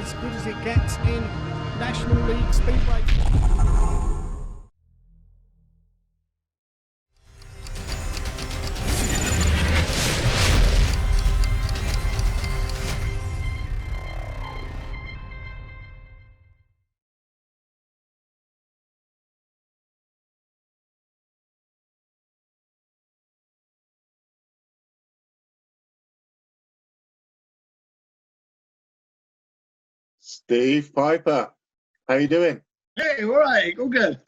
as good as it gets in National League Speedway. Steve Piper, how you doing? Hey, all right, all good.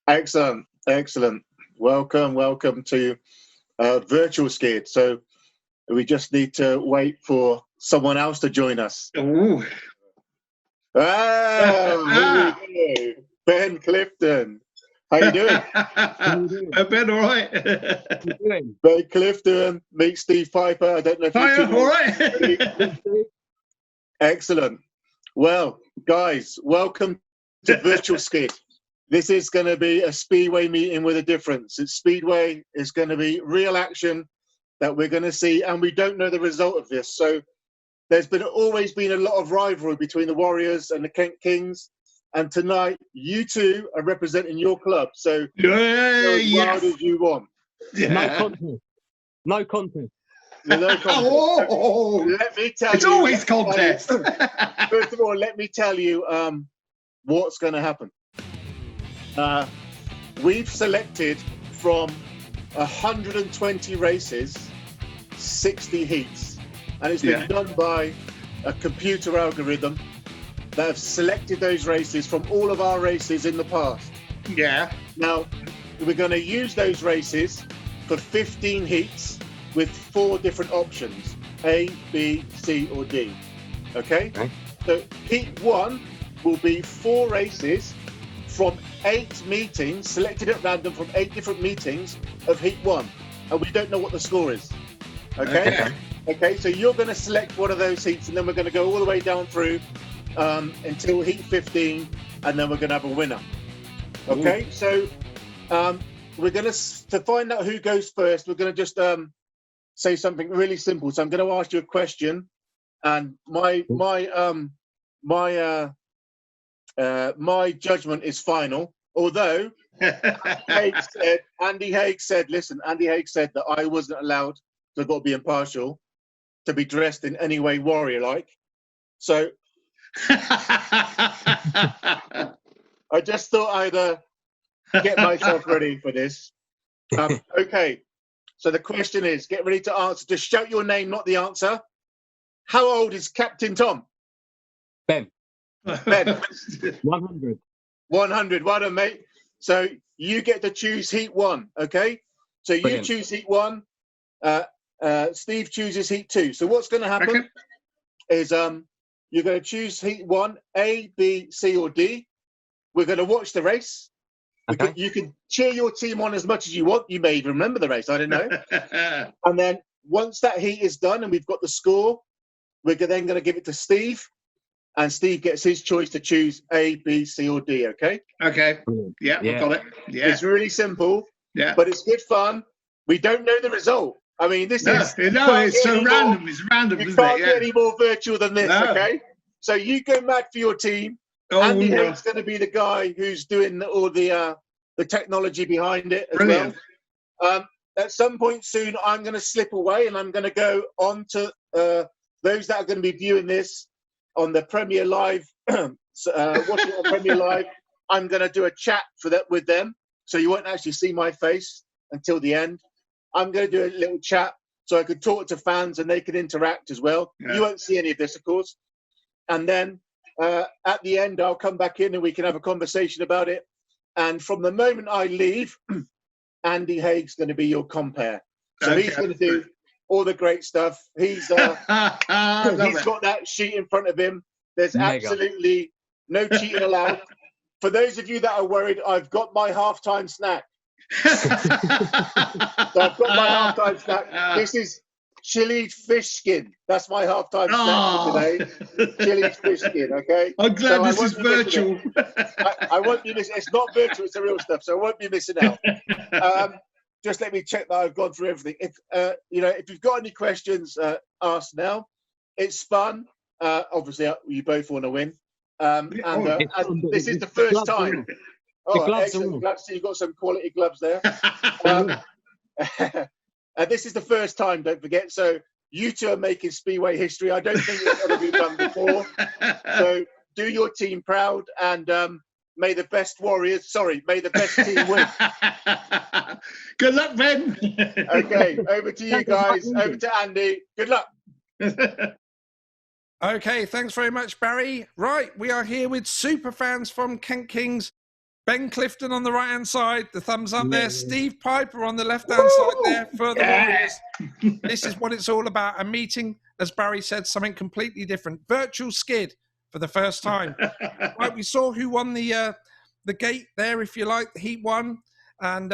Excellent, excellent. Welcome to Virtual Skid. So we just need to wait for someone else to join us. Ooh. Here we go. Ben Clifton. How you doing? Ben, all right. Ben Clifton, meet Steve Piper. I don't know if Hiya, you're all right. Excellent. Well, guys, welcome to Virtual Skid. This is going to be a Speedway meeting with a difference. It's Speedway. It's going to be real action that we're going to see, and we don't know the result of this. So there's always been a lot of rivalry between the Warriors and the Kent Kings, and tonight you two are representing your club. So go as wild as you want. Yeah. No contest. No contest. Oh, let me tell it's you. always contest. First of all, let me tell you what's going to happen. We've selected from 120 races, 60 heats, and it's been done by a computer algorithm that have selected those races from all of our races in the past. Yeah. Now, we're going to use those races for 15 heats with 4 different options, A, B, C, or D. Okay? So heat 1 will be 4 races from 8 meetings, selected at random from 8 different meetings of heat 1. And we don't know what the score is. Okay, so you're going to select one of those heats, and then we're going to go all the way down through until heat 15, and then we're going to have a winner. Okay, so we're going to find out who goes first, we're going to just say something really simple. So I'm going to ask you a question, and my judgment is final. Although Andy Hague said that I wasn't allowed to, I've got to be impartial, to be dressed in any way warrior-like. So I just thought I'd get myself ready for this. Okay. So the question is, get ready to answer. Just shout your name, not the answer. How old is Captain Tom? Ben. 100. 100. Well done, mate. So you get to choose heat 1, okay? So you Brilliant. choose heat 1. Steve chooses heat 2. So what's going to happen is you're going to choose heat 1, A, B, C, or D. We're going to watch the race. You can cheer your team on as much as you want. You may even remember the race. I don't know. And then once that heat is done and we've got the score, we're then going to give it to Steve. And Steve gets his choice to choose A, B, C, or D, okay? Okay. Yeah, we've got it. Yeah. It's really simple. Yeah. But it's good fun. We don't know the result. I mean, it's so random. It's random, you isn't can't it? get any more virtual than this, No. okay? So you go mad for your team. Oh, Andy Hague's going to be the guy who's doing all the technology behind it as brilliant. well. At some point soon, I'm going to slip away and I'm going to go on to those that are going to be viewing this on the Premier Live. Watching it on Premier Live, I'm going to do a chat with them, so you won't actually see my face until the end. I'm going to do a little chat so I could talk to fans and they can interact as well. Yeah. You won't see any of this, of course. And then at the end, I'll come back in and we can have a conversation about it. And from the moment I leave, Andy Hague's going to be your compere. So he's going to do all the great stuff. He's got that sheet in front of him. There's absolutely no cheating allowed. For those of you that are worried, I've got my halftime snack. So I've got my halftime snack. This is chili fish skin. That's my halftime snack for today. Chili fish skin, okay? I'm glad this is virtual. I won't be missing. It's not virtual, it's the real stuff, so I won't be missing out. Just let me check that I've gone through everything. If you've got any questions, ask now. It's fun. Obviously, you both want to win. And this is the first time. The gloves excellent. are Glad to see you've got some quality gloves there. This is the first time, don't forget. So you two are making Speedway history. I don't think it's ever been done before. So do your team proud, and may the best team win. Good luck, Ben. Okay, over to you guys. Over to Andy. Good luck. Okay, thanks very much, Barry. Right, we are here with super fans from Kent Kings. Ben Clifton on the right-hand side, the thumbs up there. Steve Piper on the left-hand side there for the Warriors. This is what it's all about, a meeting, as Barry said, something completely different. Virtual skid for the first time. Right, we saw who won the gate there, if you like, the Heat 1. And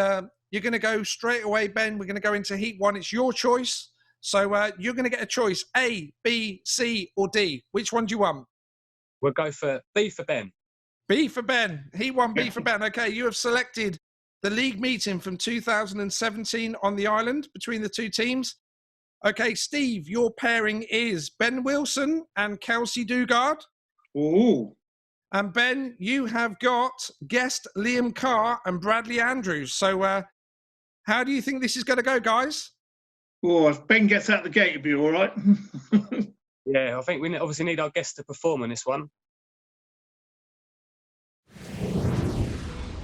you're going to go straight away, Ben. We're going to go into Heat 1. It's your choice. So you're going to get a choice, A, B, C, or D. Which one do you want? We'll go for B for Ben. B for Ben. He won B for Ben. Okay, you have selected the league meeting from 2017 on the island between the two teams. Okay, Steve, your pairing is Ben Wilson and Kelsey Dugard. Ooh. And Ben, you have got guest Liam Carr and Bradley Andrews. So how do you think this is going to go, guys? Oh, if Ben gets out the gate, it'll be all right. Yeah, I think we obviously need our guest to perform in this one.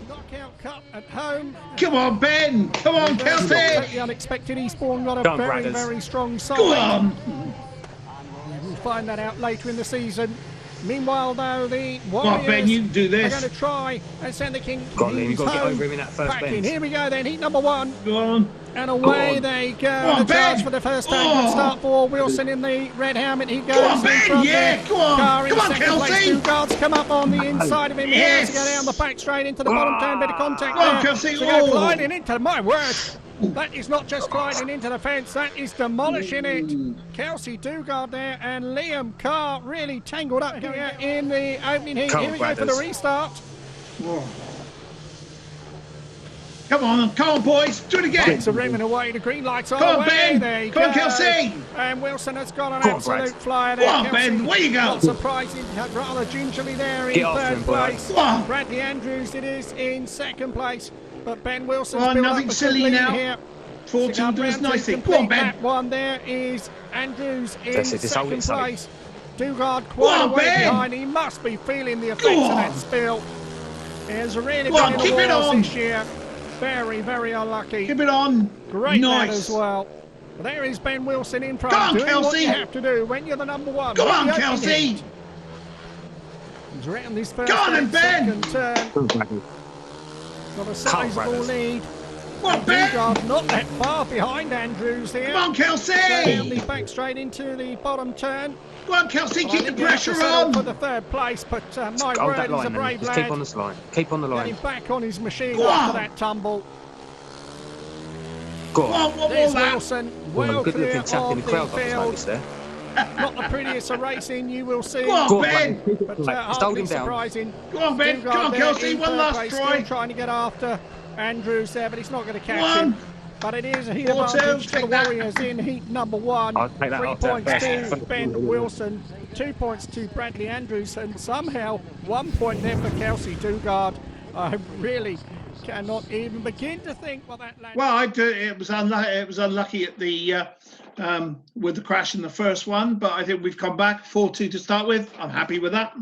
Knockout Cup at home. Come on, Ben. Come on, Kelsey. Totally unexpected. Eastbourne got a very strong side. Go on. We'll find that out later in the season. Meanwhile, though, the Warriors Come on, Ben, you can do this. are going to try and send the King. Got Liam, you've got to get over him in that first back in. bench. Here we go then, heat number 1. Go on. And away they go. On, the charge Ben. for the first time. Good start for Wilson in the red helmet. He goes Go on, in Ben. front Yeah, there. go on. Carr in Come on, second place. Kelsey. Two guards come up on the inside of him. Yes. He has to go down the back straight into the bottom turn. Bit of contact Go on, there. Kelsey. So go Oh. gliding into, my word. That is not just gliding into the fence, that is demolishing it. Kelsey Dugard there and Liam Carr really tangled up here in the opening heat. Here we go for the restart. Whoa. Come on, boys. Do it again. It's a rim and away. The green lights are Come on, away. Ben. There you Come on, go. Kelsey. And Wilson has got an Come on, absolute Brad. flyer there. Come on, Kelsey, Ben. Where you go? Not surprising, rather gingerly there in Get after third him, boy. place. Come on. Bradley Andrews it is in second place. But Ben Wilson's Come on, built up nothing a silly good lead now. here. 4-2, do us Round to nicely. Go complete on, Ben. That one there is Andrews in That's it, just hold second it, Sully. place. Dugard quite on, a way Ben. behind. He must be feeling the effects Go of on. that spill. He has really Go on, been keep in it the walls on. this year. Very, very unlucky. Keep it on. Great lad Nice. as well. But there is Ben Wilson in front. Go on, doing what Kelsey. you have to do when you're the number 1. Go With on, the opening Kelsey. heat. He's around this first Go on, and Ben. second turn. Come on, Bradley. Got a sizable brothers. lead. Come on, Ben. Dugard not that far behind Andrews here. Come on, Kelsey. Down the back straight into the bottom turn. Go on, Kelsey. I Keep the think you have to pressure settle for on. the third place, but my Hold word, that he's a line, then. brave Just lad. keep on this line. Keep on the Getting line. back on his machine Go after on. that tumble. Go Come on. on, one more There's lap. Wilson, Well, well good clear looking of chap in the the crowd, I've just field. noticed there. Not the prettiest of racing you will see. Go on, Go on, Ben. Bradley. Keep it But tight. Just hold hardly him down. surprising. Go on, Ben. Dugard Come on, there Kelsey. in One third last place, try. Still trying to get after Andrews there, but he's not going to catch One. him. But it is a heat 4-2, advantage to the take that. Warriors in heat number 1. I'll take that 3 off that points best. to Ben Wilson, 2 points to Bradley Andrews, and somehow 1 point there for Kelsey Dugard. I really cannot even begin to think what that lad. Well, it was unlucky at the with the crash in the first one, but I think we've come back 4-2 to start with. I'm happy with that.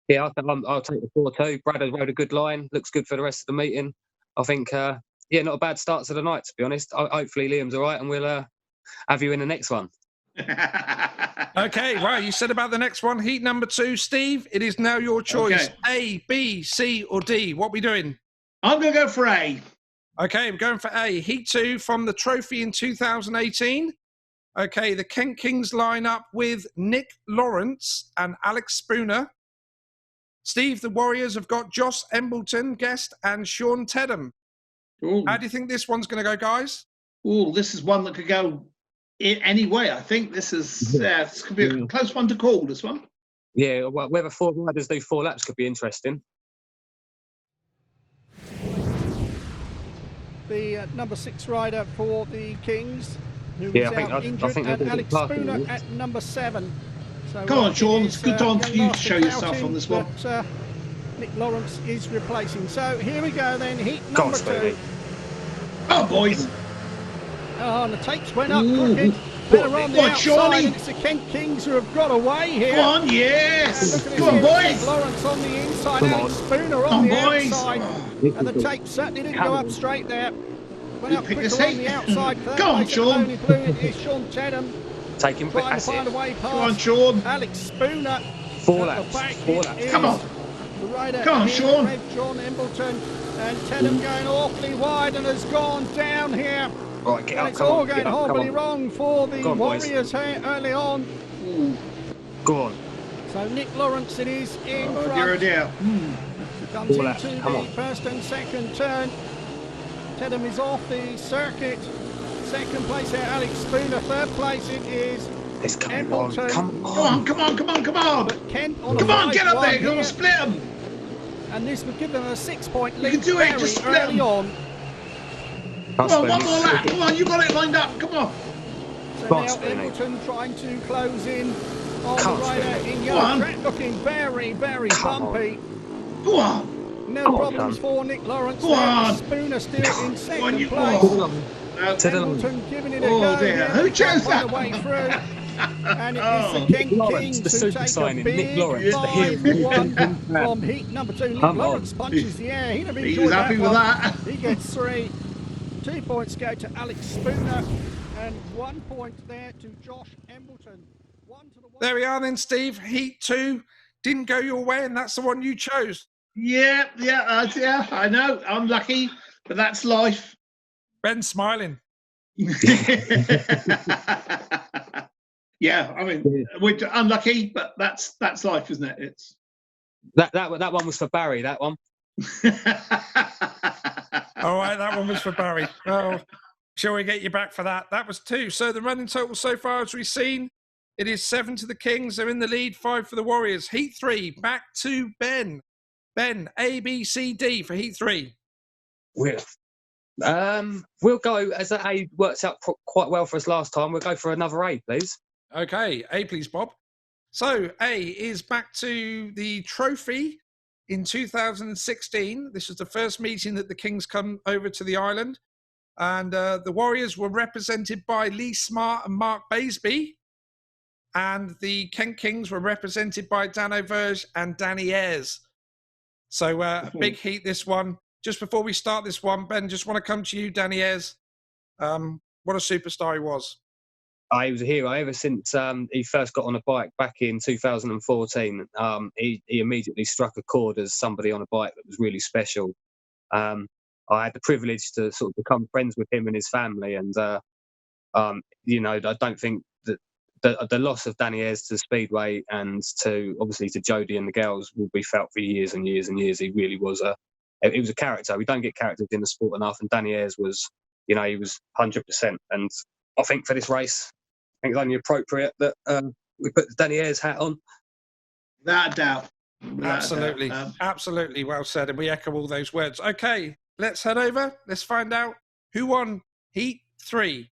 Yeah, I think I'll take the 4-2. Brad has rode a good line. Looks good for the rest of the meeting. I think, yeah, not a bad start to the night, to be honest. Hopefully Liam's all right and we'll have you in the next one. Okay, well, you said about the next one. Heat number 2, Steve, it is now your choice. Okay. A, B, C, or D. What are we doing? I'm going to go for A. Okay, I'm going for A. Heat 2 from the trophy in 2018. Okay, the Kent Kings line up with Nick Lawrence and Alex Spooner. Steve, the Warriors have got Joss Embleton, guest, and Sean Teddem. Ooh. How do you think this one's going to go, guys? Ooh, this is one that could go in any way. I think this could be a close one to call, this one. Yeah, well, whether 4 riders do 4 laps could be interesting. The number 6 rider for the Kings, who Yeah, was I think out I injured, think they'll and do a bit Alex of parking, Spooner wouldn't at number 7. So, Come on, Sean. it It's is, a good time for you to Master show yourself Clouting on this one. that, Nick Lawrence is replacing. So here we go then, heat Go on, number 2. Speedy. Oh, boys. Oh, and the tapes went up Ooh. crooked. Better on the Go on, outside, Shawnee. and it's the Kent Kings who have got away here. Come on, And yes. look at Come on, this here, boys. Lawrence on the inside, Come Alex on. Spooner Come on on, the boys. outside. And the tape certainly didn't go up straight there. Went up pick quicker this on heat. the outside. Third Go on, place at Sean. Lonely Blue is Sean Tedham. Take him, Trying to that's find a it. way past Come on, Sean. Alex Spooner. 4 At the laps. back 4 it laps. is Come on. The rider Come on, in Sean. red, John Embleton. And Tedham going awfully wide and has gone down here. Right, get And up. it's Come all on. going Get up. Come horribly on. wrong for the Go on, boys. Warriors here early on. Go on. So Nick Lawrence it is in Oh, front. dear, dear. Comes 4 laps, into come the on. first and second turn. Tedham is off the circuit. Second place here, Alex Spooner. Third place it is It's coming on. Embleton. Come Come on, come on, come on, come on. But Kent on Come a on, get up 5-1 there. You're going here. to split them. And this would give them a 6-point You lead can do it, very just split early 'em. on. Come on, one more lap. Come on, you got it lined up. Come on. So Go on, now Spooner. Embleton trying to close in on Come the on, rider Spooner. in Go yellow on. track, looking very, very Come on. bumpy. Go on. No Come on, problems son. for Nick Lawrence. Go there. on. Spooner still in Go on, second you. place. Oh. Tedham. Embleton giving it a Oh, go. dear. here. Who chose Find a that? way through. And it is Oh. the Kent Lawrence, Kings the who super take a signing, Nick big Lawrence, the 5-1 from heat number 2. Nick Come on. Lawrence punches the air. He'd have He enjoyed was happy with one. that. He gets 3. 2 points go to Alex Spooner and 1 point there to Josh Embleton. 1 to the one. There we are then, Steve. Heat 2 didn't go your way, and that's the one you chose. Yeah, I know. I'm lucky, but that's life. Ben's smiling. Yeah, I mean, we're unlucky, but that's life, isn't it? It's That one was for Barry, that one. All right, that one was for Barry. Oh, shall we get you back for that? That was 2. So the running total so far, as we've seen, it is 7 to the Kings. They're in the lead, 5 for the Warriors. Heat 3, back to Ben. Ben, A, B, C, D for Heat 3. We'll go, as that A worked out quite well for us last time, we'll go for another A, please. Okay, A, please, Bob. So A is back to the trophy in 2016. This was the first meeting that the Kings come over to the island. And the Warriors were represented by Lee Smart and Mark Baisby. And the Kent Kings were represented by Dan O'Verge and Danny Ayres. So a big heat, this one. Just before we start this one, Ben, just want to come to you, Danny Ayres. What a superstar he was. He was a hero ever since he first got on a bike back in 2014. He immediately struck a chord as somebody on a bike that was really special. I had the privilege to sort of become friends with him and his family, and you know, I don't think that the loss of Danny Ayres to Speedway and to obviously to Jodie and the girls will be felt for years and years and years. He really was a character. We don't get characters in the sport enough, and Danny Ayres was, you know, he was 100%. And I think for this race, I think it's only appropriate that we put the Danny Ayres hat on. Without a doubt. Absolutely. Absolutely well said. And we echo all those words. Okay, let's head over. Let's find out who won Heat 3.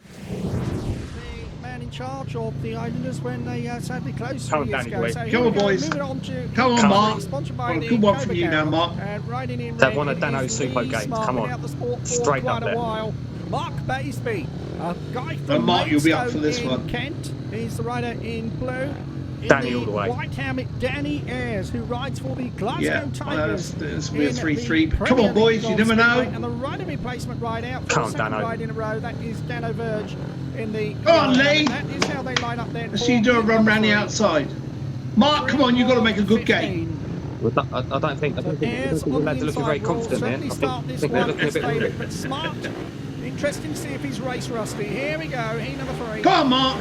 The man in charge of the Islanders when they sadly closed 3 Come on, years Danny ago. boy. So here Come we on, go, boys. moving on to Come on, Mark. sponsored by Well, the good one from Cobra you now, Girl. Mark. Riding in They've red, won a it Dano is Super Lee Gate. Smart, Come been on. out the sport for Straight quite up a there. while. Mark Baisby, a guy Well, from Mark, you'll be up for Maidstone this in one. Kent. He's the rider in blue. In Danny the all the way. white helmet, Danny Ayres, who rides for the Glasgow Yeah, Tigers. that's be a in 3-3. the Come Premier on, boys, League you never know. Speedway. And the rider replacement ride out for Come the on, second Dano. ride in a row. That is Dan O'Verge in the. Come on, Lee. That is how they line up then. Let's see you do a run round the outside. Mark, come on, you've got to make a good game. I don't think Ayres the on lads the are looking very inside will confident there. certainly I start this think they're one looking a as bit favourite, worried. but Smart. Interesting to see if he's race rusty. Here we go, heat number 3. Come on, Mark.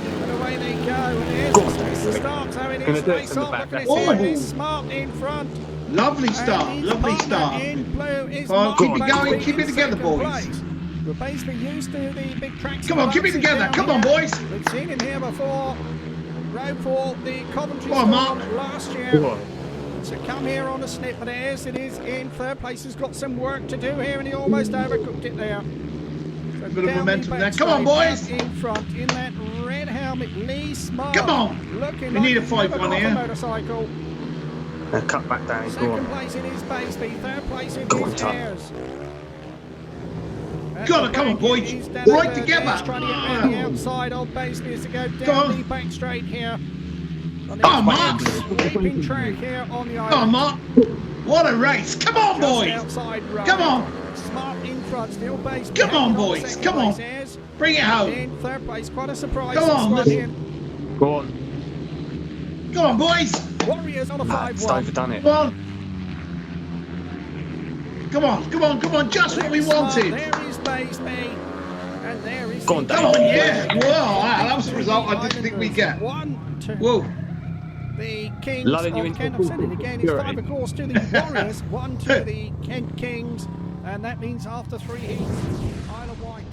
And away they go, and here's Go on, the Danny. start. So it Gonna is do it race from the on. back, Look at that's this here. it. It is Smart in front. Lovely start. And his Lovely partner start. in blue is Come on, Mark keep it Baisby going, keep in it together, second boys. place. We're basically used to the big tracks. Come on, keep it together. Come on, boys. We've seen him here before. Rode for the Coventry Come on, Storm Mark. last year. Go on. To come here on a snip, but it is in third place. He's got some work to do here, and he almost overcooked it there. So Bit of down momentum the there. back Come on, straight, boys. out in front, in that red helmet. helmet. Lee Smart. Come on. Looking We like need a he's never 5-1 got off here. motorcycle. Cut back down. Go Second on. place in his Baseby, third place in Go on, his Tuck. Airs. Gotta come on, boys. Right together. Trying to get around the outside of Baseby as to go Go down on. the back straight here. Oh, Mark. Sweeping track here on the Come on, island. Mark. What a race. Come on, Just boys. outside right. Come on. Smart in front, still Baseby. Come on, hanging boys. second Come on. place Airs. Bring it home. In third place, quite a surprise. Come on, squad let's- in. Go on. Come on, boys. Warriors on a It's 5-1. overdone it. Come on. Come on, come on, come on. Just what we wanted. There is Baseby. And there is Go on, Come on, Dave. yeah. Wow, that was the result I didn't think we'd get. 1-2. Whoa. The Kings Loving you of into Kent. the I've said it again. It's security. 5 of course to the Warriors, 1 to the Kent Kings, and that means after 3 heats, Isle of Wight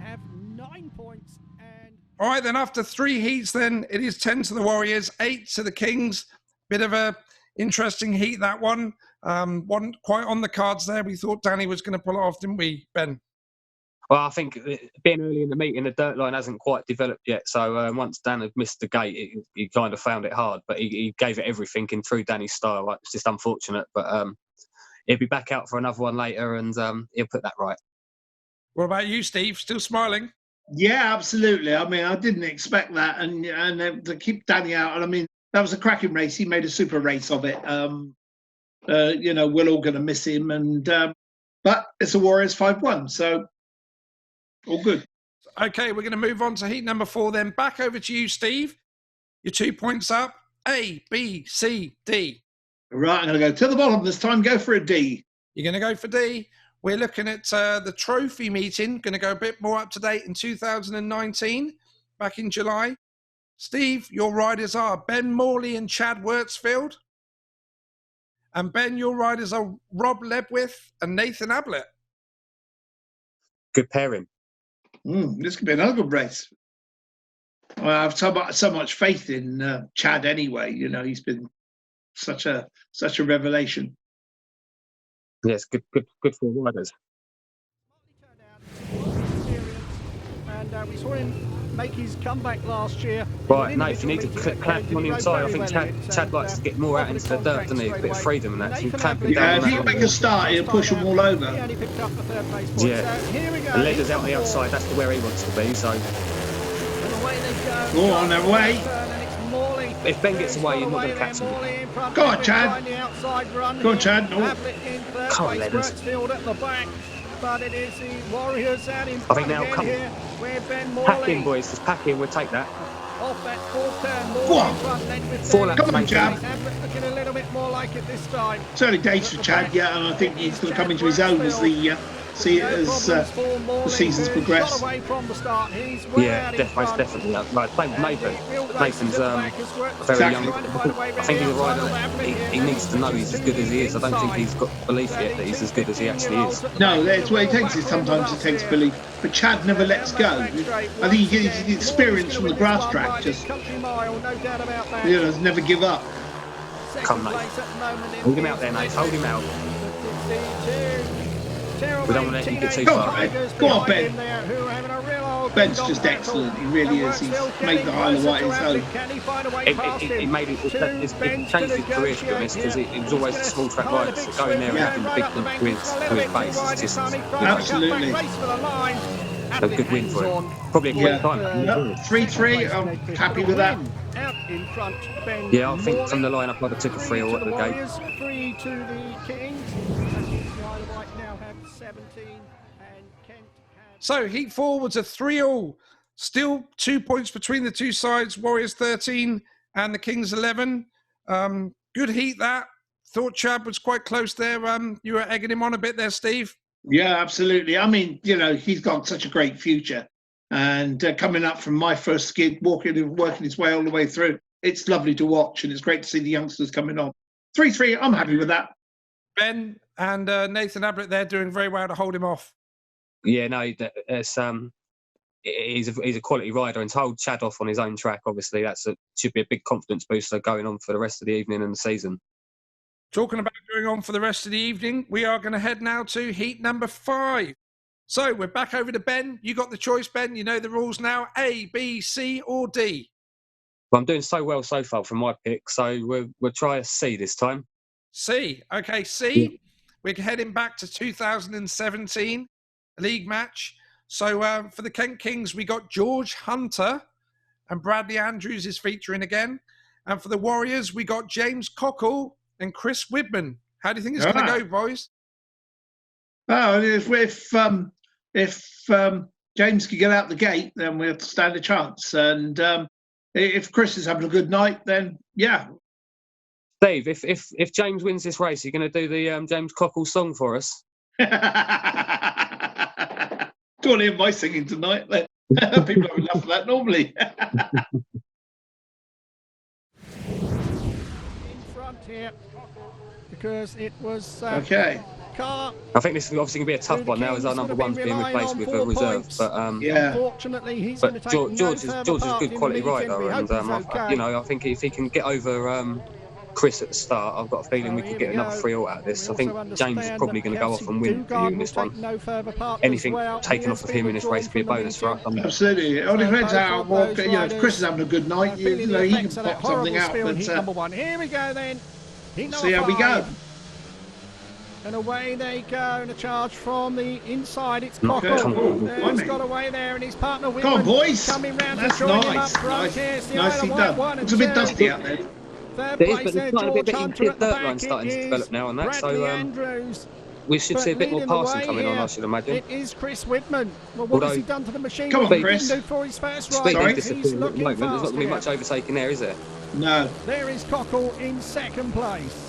have 9 points. And All right, then after 3 heats, then it is 10 to the Warriors, 8 to the Kings. Bit of a interesting heat, that one. One quite on the cards there. We thought Danny was going to pull it off, didn't we, Ben? Well, I think being early in the meeting, the dirt line hasn't quite developed yet. So once Dan had missed the gate, he kind of found it hard. But he gave it everything in true Danny style. Like, it's just unfortunate. But he'll be back out for another one later, and he'll put that right. What about you, Steve? Still smiling? Yeah, absolutely. I mean, I didn't expect that, and to keep Danny out. And I mean, that was a cracking race. He made a super race of it. You know, we're all going to miss him, and but it's a Warriors 5-1, so all good. Okay, we're going to move on to heat number 4 then. Back over to you, Steve. Your 2 points up. A, B, C, D. Right, I'm going to go to the bottom this time. Go for a D. You're going to go for D. We're looking at the trophy meeting. Going to go a bit more up to date in 2019, back in July. Steve, your riders are Ben Morley and Chad Wurtzfield. And Ben, your riders are Rob Lebwith and Nathan Ablett. Good pairing. This could be another good race. Well, I have so much faith in Chad anyway. You know, he's been such a revelation. Yes, good for riders. And we saw him make his comeback last year. Right, Nate, you need to clamp on the inside. I think Chad likes to get more out into the dirt, doesn't he? A bit of freedom and that. So you clamp him Yeah, down. if he can make a start, he'll push them all over. He only picked up the third place point. Yeah. So here we go. The leader's out on the outside. That's where he wants to be. So And away they go. Go on, their way. And it's Morley. if Ben gets away, you're not going to catch him. Morley in front. Go on, Ablett Chad. trying the outside run Go on, here. Chad. No. Ablett in third Come on, place. Leathers. Wurtzfield at the back. But it is the Warriors out in I front think now, again come- here. Where Ben Pack in, Morley boys. Just pack in. We'll take that. off that fourth turn. Morley Four. in front. Led with Four Ben. laps, Come on, mate. Jab. Ablett looking a little bit more like it this time. It's early days for Chad, yeah, and I think he's going to come into his own as the seasons progress. Away from the start. He's well Yeah, out in front. definitely. Right, same with Nathan. Nathan's very Exactly. young. I think he's a rider that he needs to know he's as good as he is. I don't think he's got belief yet that he's as good as he actually is. No, that's what it takes. Is sometimes it takes belief, but Chad never lets go. I think he gets the experience from the grass track. Just never give up. Come, Nate. Hold him out there, Nate. Hold him out. We don't want to let him get too far. Go on, Ben. Ben's just excellent. He really is. He's made the Isle of Wight his own. It made it changed his career, to be honest, because he was always a small track rider. So going there and having the big thing to his base is just Absolutely. a good win for him. Probably a quick time. 3-3. I'm happy with that. Out in front, Ben Yeah, I think from the lineup I'd have took a 3 or at the gate. 3 to the Kings. And the Isle of Wight now have 17 and Kent have... So heat 4 was a 3-all. Still 2 points between the two sides. Warriors 13 and the Kings 11. Good heat that. Thought Chad was quite close there. You were egging him on a bit there, Steve. Yeah, absolutely. I mean, you know, he's got such a great future. And coming up from my first skid, working his way all the way through, it's lovely to watch, and it's great to see the youngsters coming on. 3-3, I'm happy with that. Ben and Nathan Ablett there doing very well to hold him off. Yeah, no, he's a quality rider, and to hold Chad off on his own track, obviously, should be a big confidence booster going on for the rest of the evening and the season. Talking about going on for the rest of the evening, we are going to head now to heat number 5. So we're back over to Ben. You got the choice, Ben. You know the rules now. A, B, C, or D? Well, I'm doing so well so far from my pick, so we'll try a C this time. C. Okay, C. Yeah. We're heading back to 2017 league match. So for the Kent Kings, we got George Hunter and Bradley Andrews is featuring again. And for the Warriors, we got James Cockle and Chris Widman. How do you think it's going to go, boys? Oh, if James can get out the gate, then we'll stand a chance. And if Chris is having a good night, then yeah. Dave, if James wins this race, you're going to do the James Cockle song for us? Don't want to hear my singing tonight. People have enough of that normally. In front here, because it was okay. Car. I think this is obviously going to be a tough one now, as our number one's being replaced with a reserve. But yeah. Unfortunately, he's but George is a good quality rider, and I think if he can get over Chris at the start, I've got a feeling we could get another 3-0 out of this. I think James is probably going to go off and win in this one. Anything taken off of him in this race would be a bonus for us. Absolutely. It all depends how if Chris is having a good night, he can pop something out. But here we go then. See how we go. And away they go, and a charge from the inside. It's Cockle. He's got away there, and his partner Widman. Come on, boys. Coming round That's to join him nice. up front. Nicely done. It's a bit dusty out there. Third There is, place but there, there's a bit George Hunter of at the dirt back. line starting to develop now on that, so Andrews, we should see a bit more passing coming on, I should imagine. It is Chris Widman. Well, what has he done to the machine? Come on, Chris. Do for his first ride. Speed is He's disappearing at the looking moment. There's not fast going to be here. much overtaking there, is there? No. There is Cockle in second place.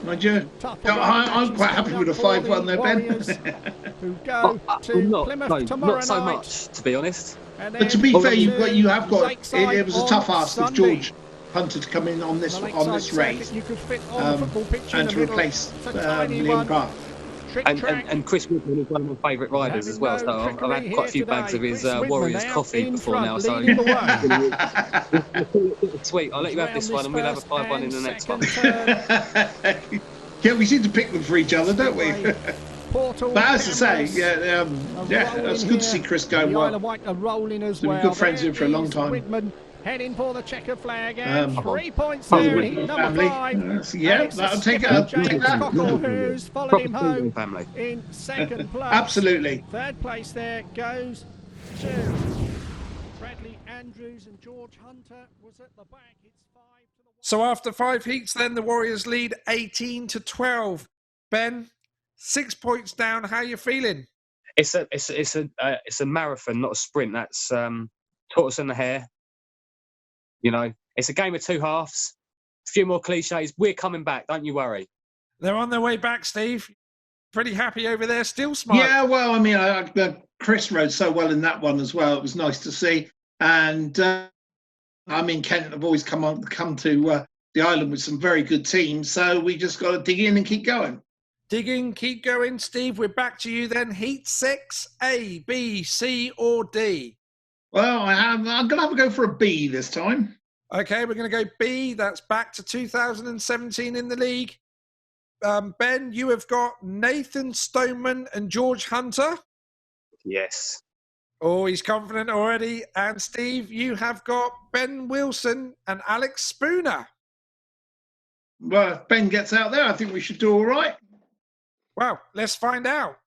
Mind you, I'm quite happy with a 5-1 there, Ben. Who go to Plymouth tomorrow not so night. much, to be honest. But to be fair, you have got. It was a tough ask of George Hunter to come in on this race and to replace Liam Carr. And Chris Widman is one of my favourite riders as well, so I've had quite a few bags of his Warriors coffee before now, so sweet. I'll let you have this one and we'll have a 5-1 in the next one. Yeah, we seem to pick them for each other, don't we? But as I say, it's good to see Chris going well. We've been good friends with him for a long time. Heading for the checkered flag and 3 points there. Number 5. Yeah, that'll take that. Cockle, who's followed him home family. in second place. Absolutely. Third place there goes to Bradley Andrews, and George Hunter was at the back. It's 5 to the 1. So after 5 heats, then the Warriors lead 18-12. Ben, 6 points down. How are you feeling? It's a marathon, not a sprint. That's tortoise and the hare. You know, it's a game of two halves. A few more cliches. We're coming back, don't you worry. They're on their way back, Steve. Pretty happy over there, still smiling. Yeah, well, I mean, Chris rode so well in that one as well. It was nice to see. And, I mean, Kent have always come to the island with some very good teams. So we just got to dig in and keep going. Dig in, keep going. Steve, we're back to you then. Heat 6, A, B, C, or D? Well, I'm going to have a go for a B this time. Okay, we're going to go B. That's back to 2017 in the league. Ben, you have got Nathan Stoneman and George Hunter. Yes. Oh, he's confident already. And Steve, you have got Ben Wilson and Alex Spooner. Well, if Ben gets out there, I think we should do all right. Well, let's find out.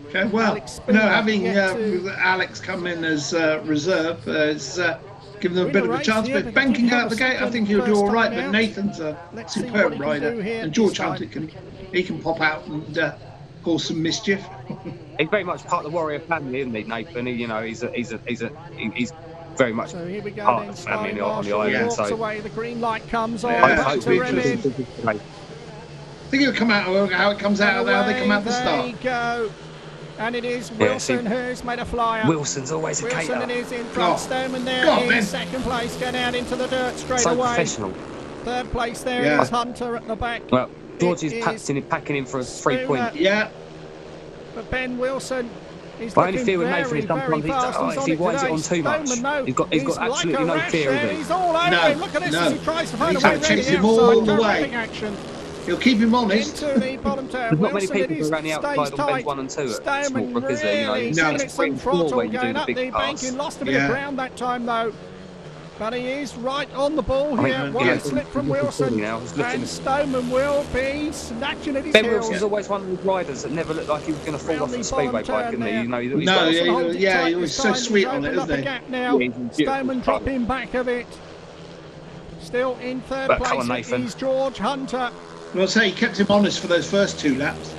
Okay, well, having Alex come in as reserve has given them a bit of a chance. But if Ben can go out the gate, I think he'll do all right. But Nathan's a superb rider, and George Hunter can pop out and cause some mischief. He's very much part of the Warrior family, isn't he, Nathan? He's very much part of the family on the island. So away, the green light comes on. I think it'll come out how it comes out, how they come out the start. There you go. And it is Wilson who's made a flyer. Wilson's always a cater. Wilson is in front. Stoneman there in second place, going out into the dirt straight away. Professional. Third place there is Hunter at the back. Well, George is packing in for a 3 point. Yeah. But Ben Wilson He's My only looking fear with Nathan very, is sometimes very fast. He's if on he it winds it today. on too much, Stoneman, no. he's got like absolutely a no rash fear of there. it. He's all over him. Look at this as he tries to find He's a going way to around chase the him all outside. the Terrific way. action. He'll keep him honest. Into the bottom turn. There's not many Wilson, people it around the stays outside on tight. bench 1 and 2 at Stoneman Smallbrook, is there? You know, really No. giving it some and 4 throttle, where you do going the up big the bank pass. and lost a bit of ground that time though. But he is right on the ball I mean, here. you One know, slip from he's Wilson, now. He's looking and at- Stoneman will be snatching at his Ben heels. Wilson's always one of those riders that never looked like he was going to fall Round off the the speedway bottom bike, turn isn't he? there. You know, he's No, Wilson yeah, holds it yeah, tight he was this so time. sweet He's on it, opened up isn't a he? gap now. Yeah, he's a beautiful Stoneman rider. dropping back of it. Still in third But come place on, Nathan. is George Hunter. Well, I say he kept him honest for those first 2 laps.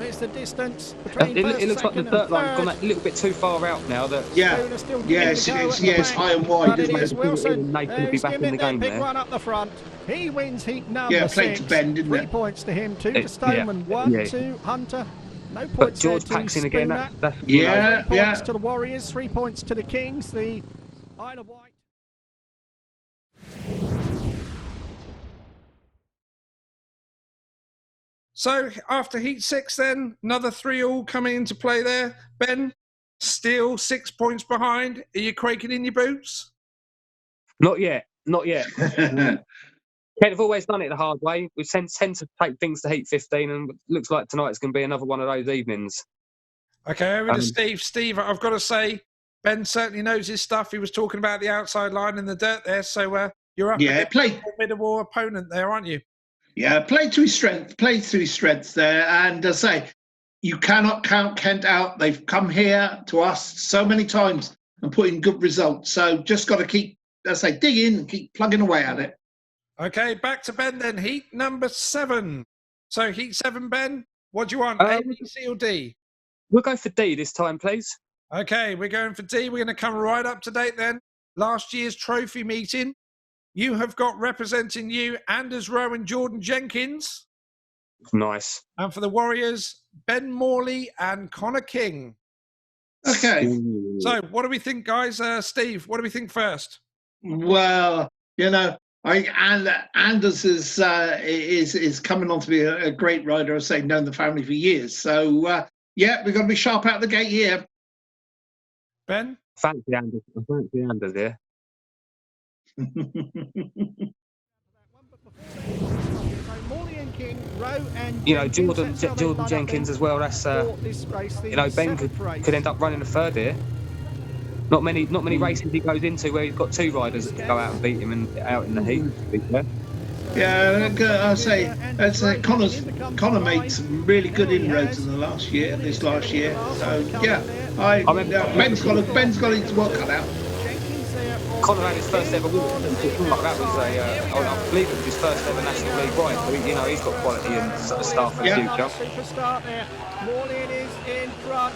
It's the distance between It first, looks like the second, dirt and line's gone third. a little bit too far out now. That Yeah, Spooner still giving yeah, it a it's, go it's, at the yeah, it's back. high and wide, But it isn't is it? Wilson Nathan will be who's back giving in it the that game big there. run up the front. He wins heat number Yeah, played 6. to Ben, didn't 3 it? points to him, 2 to Yeah. Stoneman, 1 Yeah. to Hunter. No But points George there to packs in again. Spooner. That's Yeah. 3 points to the Warriors, 3 points to the Kings, the Isle of Wight. So after heat 6, then another 3-all coming into play there. Ben, still 6 points behind. Are you quaking in your boots? Not yet. Not yet. Kent have always done it the hard way. We tend to take things to heat 15, and it looks like tonight's going to be another one of those evenings. Okay, over to Steve. Steve, I've got to say, Ben certainly knows his stuff. He was talking about the outside line and the dirt there. So you're up against a formidable opponent there, aren't you? Yeah, play to his strengths there. And I say, you cannot count Kent out. They've come here to us so many times and put in good results. So just got to keep, as I say, dig in and keep plugging away at it. Okay, back to Ben then. Heat number 7. So heat 7, Ben, what do you want? A, B, C or D? We'll go for D this time, please. Okay, we're going for D. We're going to come right up to date then. Last year's trophy meeting. You have got representing you Anders Rowe and Jordan Jenkins. Nice. And for the Warriors, Ben Morley and Connor King. Okay. So what do we think, guys? Steve, what do we think first? Well, you know, Anders is coming on to be a great rider. I've say known the family for years. So yeah, we're going to be sharp out the gate here. Ben? Fancy Anders here. You know, Jordan Jenkins as well. That's you know, Ben could end up running a third here. Not many races he goes into where he's got 2 riders that go out and beat him and out in the heat. To be fair. Yeah, I say Connor made some really good inroads in this last year. So yeah, Ben's got his work cut out. Connor had his first ever win. That was I believe it was his first ever National League ride. So, you know, he's got quality and sort of staff for the future. Superstar there. Morley is in front.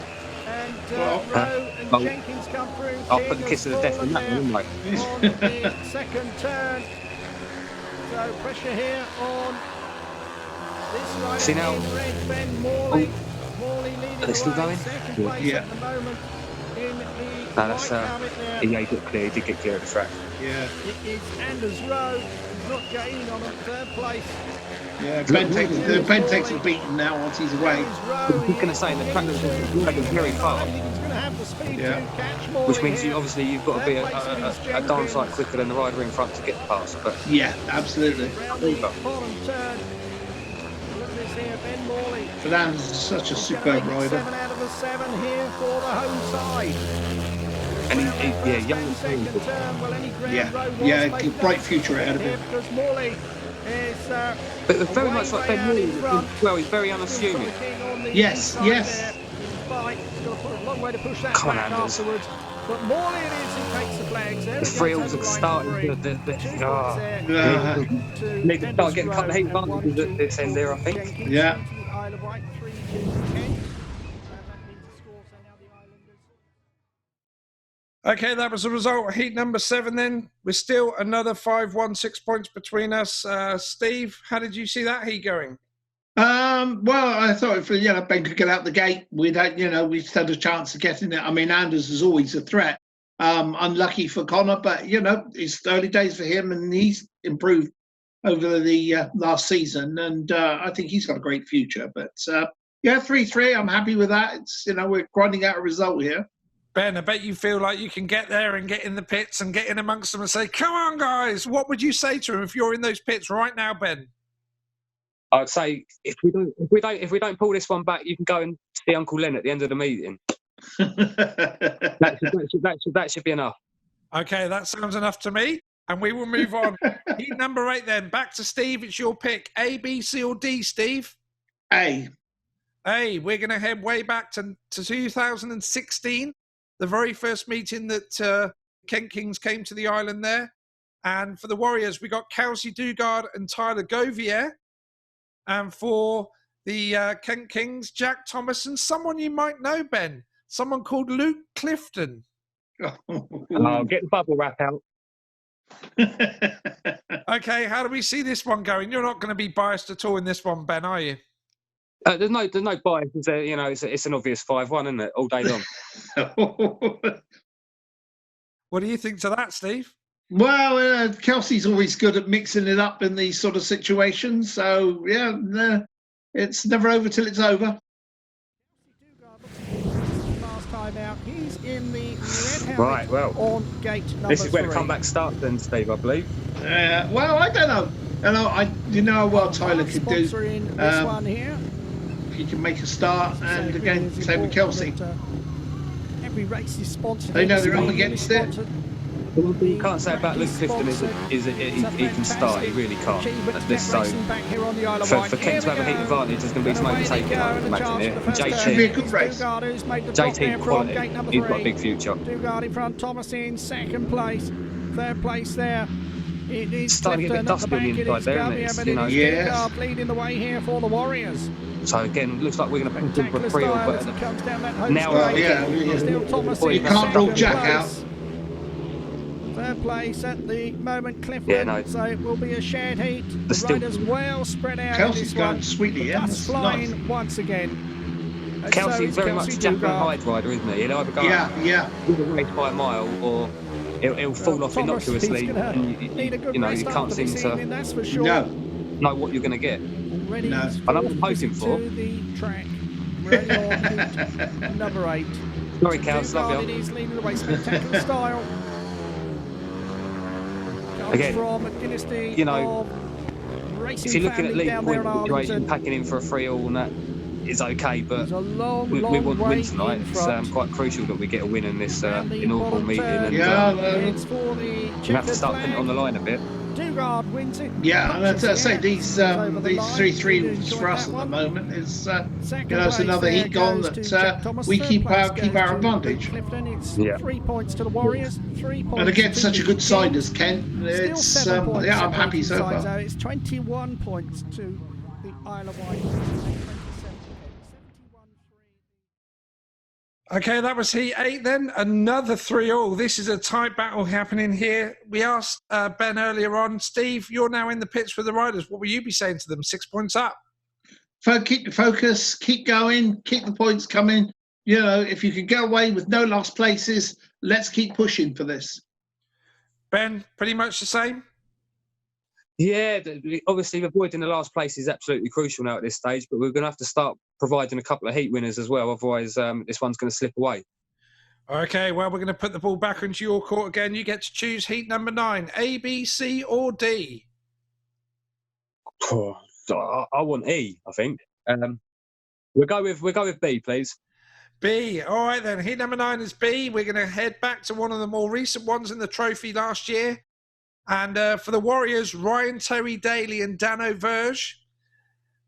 And Rowe and Jenkins come through. I'll put the kiss of the death in that one, wouldn't I? On the second turn. So pressure here on this rider. See now, in red, Ben Morley. Morley leading are they still the way, going? second place at the moment in the No, that's white helmet there. he got clear. He did get clear of the track. Yeah. It is Anders Rowe, not gaining on a third place. Yeah, Ben takes a beating now once he's away. I was going to say, the track was very fast. Yeah. Which means you've got to be a darn sight quicker than the rider in front to get past. But yeah, absolutely. Fernandez is such a superb rider. 7 out of the 7 here for the home side. And he's young and Yeah, bright future ahead of him. Because Morley is, but very much like Ben Morley as well. He's very unassuming. Yes. He's got to put a long way to push that Come on, back Anders. afterwards. But Morley it is who takes the flags. The frills are starting need to start getting a couple of heat advantages at this end there, I think. Yeah. Isle of Wight 3 to Kent. That means the score, so now the Islanders. Okay, that was the result of heat number 7 then. We're still another 5-1, 6 points between us. Steve, how did you see that heat going? Well, I thought if Ben could get out the gate, we'd had a chance of getting it. I mean, Anders is always a threat. Unlucky for Connor, but it's early days for him, and he's improved over the last season, and I think he's got a great future. But Yeah, 3-3. I'm happy with that. It's we're grinding out a result here. Ben, I bet you feel like you can get there and get in the pits and get in amongst them and say, "Come on, guys!" What would you say to them if you're in those pits right now, Ben? I'd say if we don't pull this one back, you can go and see Uncle Len at the end of the meeting. that should be enough. Okay, that sounds enough to me. And we will move on. Heat number 8 then. Back to Steve. It's your pick. A, B, C, or D, Steve? A. A. We're going to head way back to 2016, the very first meeting that Kent Kings came to the island there. And for the Warriors, we got Kelsey Dugard and Tyler Govier. And for the Kent Kings, Jack Thomas and someone you might know, Ben, someone called Luke Clifton. Oh, get the bubble wrap out. Okay, how do we see this one going? You're not going to be biased at all in this one, Ben, are you? There's no bias. It's an obvious 5-1, isn't it? All day long. What do you think to that, Steve? Well, Kelsey's always good at mixing it up in these sort of situations. So, yeah, it's never over till it's over. Last time out, he's in the red Right, well, on gate number this is where 3. the comeback starts then, Steve, I believe. Well, I don't know. How well Tyler can do. This one here. He can make a start, and again, same with Kelsey. Every race is sponsored. They know they're up against it. You can't say about Luke Clifton is he can start. He really can't. So for Kent to have a heat advantage, there's going to be some overtaking, I would imagine here. Should be a good race. JT quality. He's got a big future. Dugard in front, Thomas in second place, third place there. It is starting to get dusty on the inside there, isn't it? Dugard leading the way here for the Warriors. So again, looks like we're going to put him for a 3-all, but now still Thomas you can't rule Jack out. Third place at the moment, Clifton. So it will be a shared heat. The riders well spread out. Kelsey's going sweetly, yeah. That's flying nice. Once again. Kelsey's very much a Jack and Hyde rider, isn't he? He'll either go with a race by a mile, or he'll fall off innocuously, and you can't seem to know what you're going to get. And I'm hoping for. The track. Ready on heat number 8. Sorry, Kels, love you. He's leading the way, spectacular style. Again, if you're looking at lead point situation, packing in for a 3-all, and that is okay, but we want to win tonight. It's quite crucial that we get a win in this inaugural meeting, and we have to start putting it on the line a bit. Dugard wins it. Yeah, and as I say, these 3-3 for us at the moment is it's another heat gone that we keep our advantage. Yeah. 3 points to the Warriors. 3 points. And against such a good side as Kent, it's I'm happy so far. It's 21 points to the Isle of Wight. Okay, that was Heat 8 then. Another 3-all. This is a tight battle happening here. We asked Ben earlier on, Steve, you're now in the pits with the riders. What will you be saying to them? 6 points up. Keep the focus, keep going, keep the points coming. If you can get away with no last places, let's keep pushing for this. Ben, pretty much the same? Yeah, obviously avoiding the last place is absolutely crucial now at this stage, but we're going to have to start providing a couple of heat winners as well, otherwise this one's going to slip away. Okay, well, we're going to put the ball back into your court again. You get to choose heat number 9, A, B, C or D? I want E, I think. We'll go with B, please. B. All right, then. Heat number 9 is B. We're going to head back to one of the more recent ones in the trophy last year. And for the Warriors, Ryan Terry Daly and Dano Verge.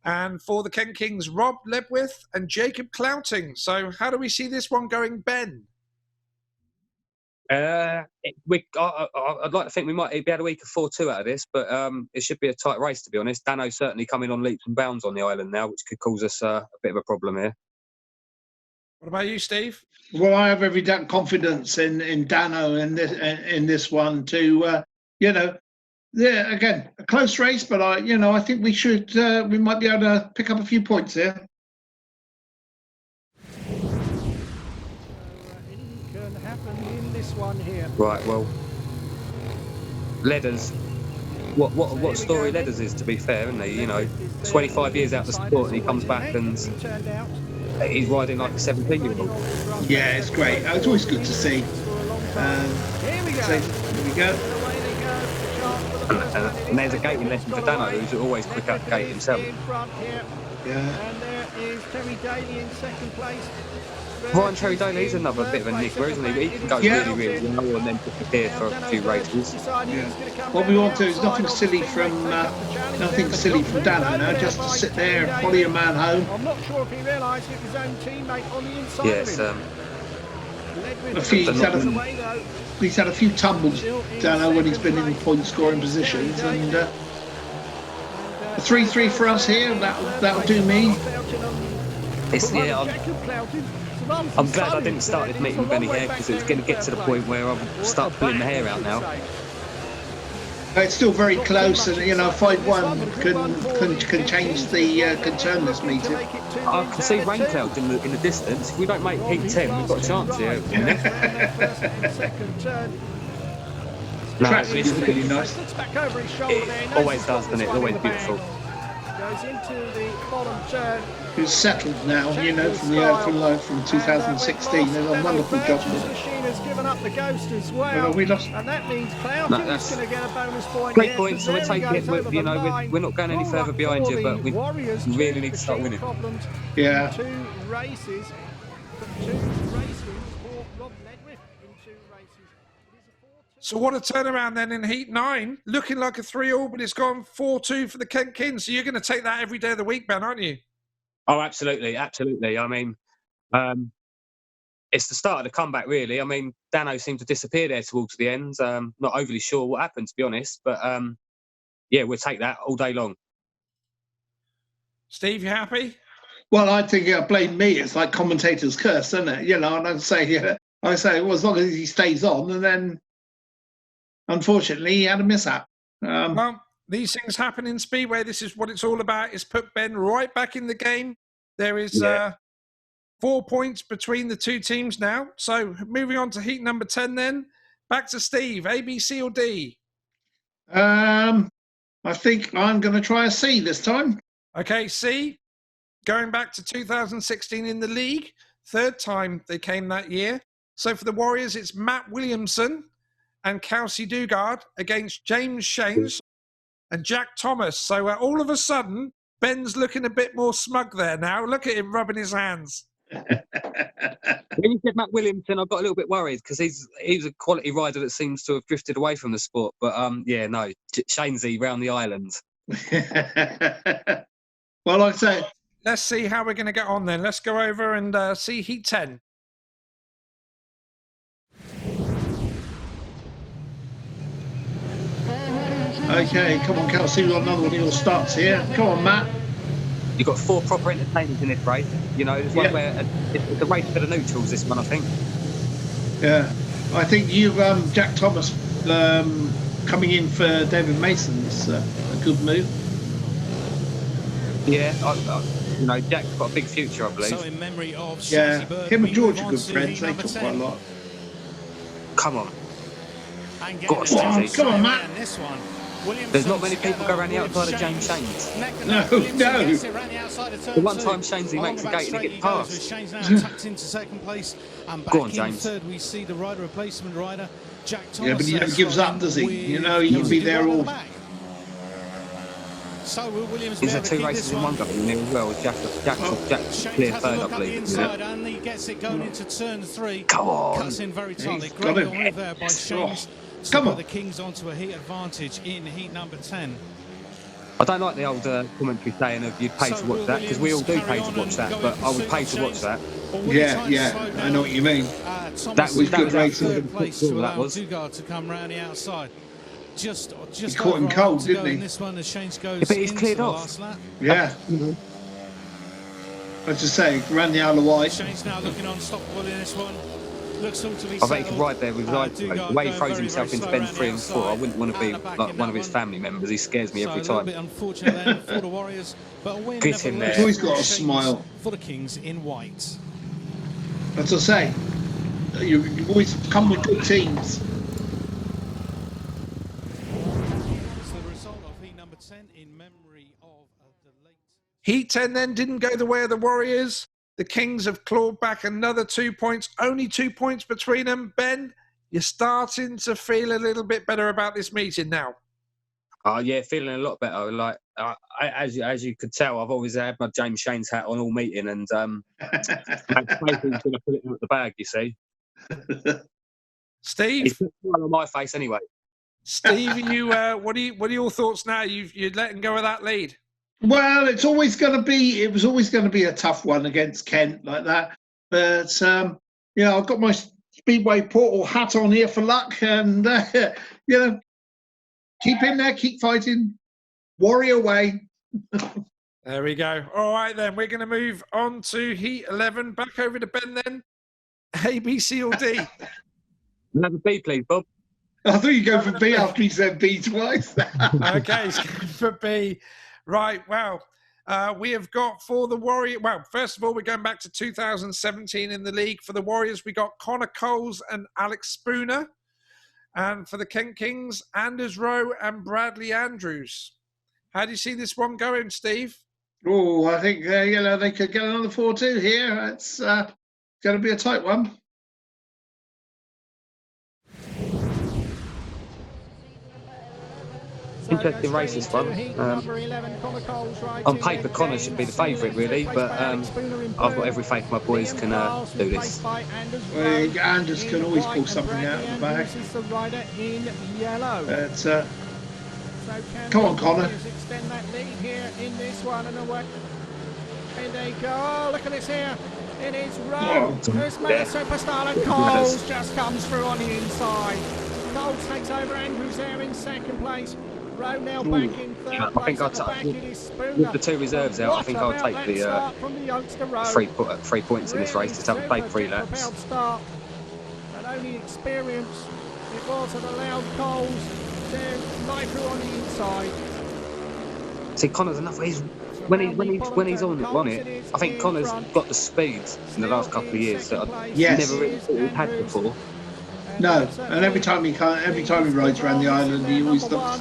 And for the Kent Kings, Rob Lebwith and Jacob Clouting. So how do we see this one going, Ben? I'd like to think we might be able to eke a 4-2 out of this, but it should be a tight race, to be honest. Dano's certainly coming on leaps and bounds on the island now, which could cause us a bit of a problem here. What about you, Steve? Well, I have every confidence in Dano in this one to... again, a close race, but I think we might be able to pick up a few points here. It can happen in this one here. Right, well, leaders what story led us is, to be fair, isn't he? You know, 25 years out of the sport and he comes back and he's riding like a 17-year-old. Yeah, it's great. It's always good to see. Here we go. And there's a gating lesson for Dano, who's always quick out the gate himself. Yeah. And there is Terry Daly in second place. Ryan Terry Daly, he's another bit of a niggler, isn't he? He can go really low and then disappear for a few races. Yeah. What we want to do is nothing silly from Dano now, just to sit there and follow your man home. I'm not sure if he realised it was his own teammate on the inside. Yes. He's had a few tumbles, Dano, when he's been in point scoring positions, and a 3-3 for us here. That'll do me. I'm glad I didn't start this meeting with any hair, because it was going to get to the point where I'll start pulling the hair out now. It's still very close, and 5-1 can change can turn this meeting. I can see rain clouds in the distance. If we don't make heat 10, we've got a chance here. Traffic is really nice. It always does, doesn't it? It's always beautiful. Goes into the bottom turn. Who's settled now, from 2016. They've done a wonderful job with it. Has given up the ghost as well. We lost. And that means Cloughton is going to get a bonus point. Great point, so we're taking it. We're not going any further behind you, but we really need to start winning. Yeah. Two races for Rob Ledwith in 2 races. So what a turnaround then in Heat 9. Looking like a 3-all, but it's gone 4-2 for the Kent Kings. So you're going to take that every day of the week, Ben, aren't you? Oh, absolutely. I mean, it's the start of the comeback, really. I mean, Dano seemed to disappear there towards the end. Not overly sure what happened, to be honest. But, yeah, we'll take that all day long. Steve, you happy? Well, I think blame me. It's like commentator's curse, isn't it? And I say, well, as long as he stays on, and then, unfortunately, he had a mishap. Well, these things happen in Speedway. This is what it's all about. It's put Ben right back in the game. There is 4 points between the two teams now. So moving on to heat number 10 then. Back to Steve. A, B, C or D? I think I'm going to try a C this time. Okay, C. Going back to 2016 in the league. 3rd time they came that year. So for the Warriors, it's Matt Williamson and Kelsey Dugard against James Shanes and Jack Thomas. So all of a sudden, Ben's looking a bit more smug there now. Look at him rubbing his hands. When you said Matt Williamson, I got a little bit worried, because he's a quality rider that seems to have drifted away from the sport. But Shanesy round the island. Well, like I say, let's see how we're going to get on then. Let's go over and see heat 10. Okay, come on, Kelsey, we've got another one of your starts here. Come on, Matt. You've got 4 proper entertainers in this race. There's one where it's a race for the neutrals, this one, I think. Yeah. I think Jack Thomas coming in for David Mason's a good move. Yeah, Jack's got a big future, I believe. So in memory of him and George are good friends. They talk quite a lot. Come on. Come on, Matt. There's not many people go around the outside of James Shanes. No. The one time Shanesy makes a gate and he gets past. Go on, James. We see the rider replacement rider, Jack Thomas. Yeah, but he never gives up, does he? He can be there all. So will Williams Is there 2 races in one go in there as well? Jack clear 3rd, I believe. And he gets it going into turn 3. Come on. Cuts in very tightly. Great move there by Shanes. Come on. The Kings onto a heat advantage in heat number 10. I don't like the old commentary saying of you'd pay to watch that, because we all do pay to watch that, but I would pay to watch that. Yeah, I know what you mean. That was good racing. That was Dugard to come round the outside. Just he caught him cold, didn't he? This one, as Shanes goes but he's cleared off. Yeah. Let's just say, ran the Isle of Wight. Shanes now looking unstoppable in this one. Looks all to be I bet he could ride there with his eyes closed. The way he throws himself into Ben's 3 and 4, I wouldn't want to be like one of his family members. He scares me every time. Unfortunate for the Warriors, but a win. Get in there. He's always got a smile. For the Kings in white. As I say, you always come with good teams. So the result in memory of the late. Heat 10 then didn't go the way of the Warriors. The Kings have clawed back another 2 points, only 2 points between them. Ben, you're starting to feel a little bit better about this meeting now. Oh yeah, feeling a lot better. Like as you could tell, I've always had my James Shane's hat on all meeting, and I'm going to put it in the bag. You see, Steve, he's put one on my face anyway. Steve, what are your thoughts now? You're letting go of that lead. Well, it was always going to be a tough one against Kent like that. But I've got my Speedway Portal hat on here for luck, and keep in there, keep fighting, Warrior way. There we go. All right, then we're going to move on to Heat 11. Back over to Ben then. A, B, C, or D? Another B, please, Bob. I thought you'd go for B after you said B twice. Okay, he's going for B. Right, well, we have got for the Warriors. Well, first of all, we're going back to 2017 in the league. For the Warriors, we got Connor Coles and Alex Spooner. And for the Kent Kings, Anders Rowe and Bradley Andrews. How do you see this one going, Steve? Oh, I think they could get another 4-2 here. It's going to be a tight one. Interesting race, this one. On paper, Connor should be the favourite, really, but I've got every faith my boys can do this. Well, Anders can always pull something out of the bag. Come on, Connor. Extend that lead here in this one and away. And they go. Oh, look at this here. It is Rowe. There's Mother Superstar, and Coles just comes through on the inside. Coles takes over. Andrews there in second place. Rowe now back in third place. With the two reserves out, I think I'll take the 3 points in this race. Just haven't played 3 laps. Start. But only experience it was that allowed Coles to lie through on the inside. See, Connor's enough. When he's on it, I think Connor's got the speed in the last couple of years that I've never really had before. No, and every time he rides around the island, he always looks,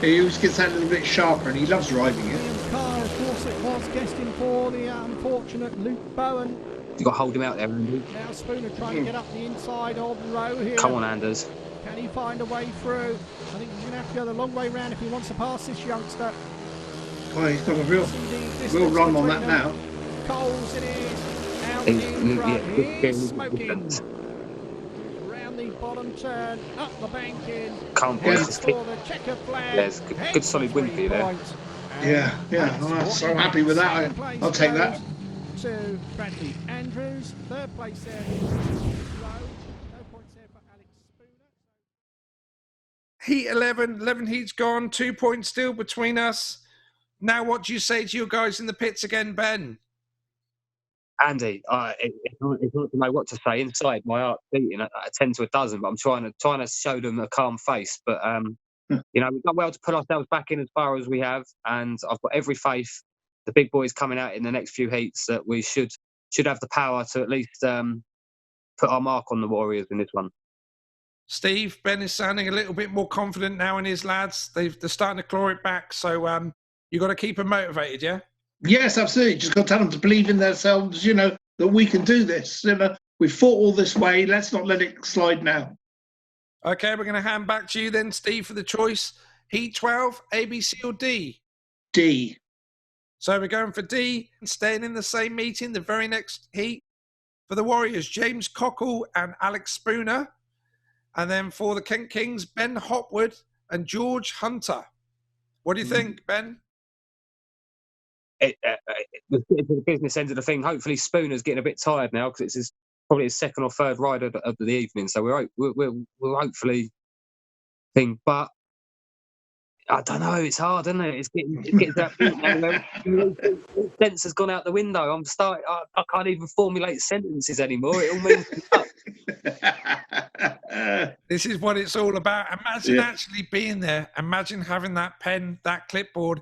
he always gets that little bit sharper, and he loves riding it. Car, of course, it was guesting for the unfortunate Luke Bowen. You got to hold him out there, Andy. Now Spooner trying to get up the inside of Rowe here. Come on, Anders. Can he find a way through? I think he's going to have to go the long way round if he wants to pass this youngster. Oh, he's got a real run on that now. Coles it is. Out in front. He's smoking. Round the bottom turn. Up the banking. Can't Heads this for the checker flag. There's good solid win for you there. Yeah. Oh, I'm so happy with that. I'll take that. To Bradley Andrews. Third place there. No points there for Alex Spooner. Heat 11 heats gone, 2 points still between us. Now, what do you say to your guys in the pits again, Ben? Andy, it's hard to know what to say. Inside, my heart's beating at 10 to a dozen, but I'm trying to show them a calm face. But we've done well to put ourselves back in as far as we have, and I've got every faith the big boys coming out in the next few heats that we should have the power to at least put our mark on the Warriors in this one. Steve, Ben is sounding a little bit more confident now in his lads. They're starting to claw it back, so you've got to keep them motivated, yeah? Yes, absolutely. Just got to tell them to believe in themselves, that we can do this. We've fought all this way. Let's not let it slide now. Okay, we're going to hand back to you then, Steve, for the choice. Heat 12, A, B, C, or D? D. So we're going for D, and staying in the same meeting, the very next heat. For the Warriors, James Cockle and Alex Spooner. And then for the Kent Kings, Ben Hopwood and George Hunter. What do you think, Ben? The business end of the thing. Hopefully, Spooner's getting a bit tired now because it's probably his second or third ride of the evening. So we'll hopefully think. But I don't know. It's hard, isn't it? It's getting to that point now. Sense has gone out the window. I can't even formulate sentences anymore. It all means. This is what it's all about. Imagine actually being there. Imagine having that pen, that clipboard,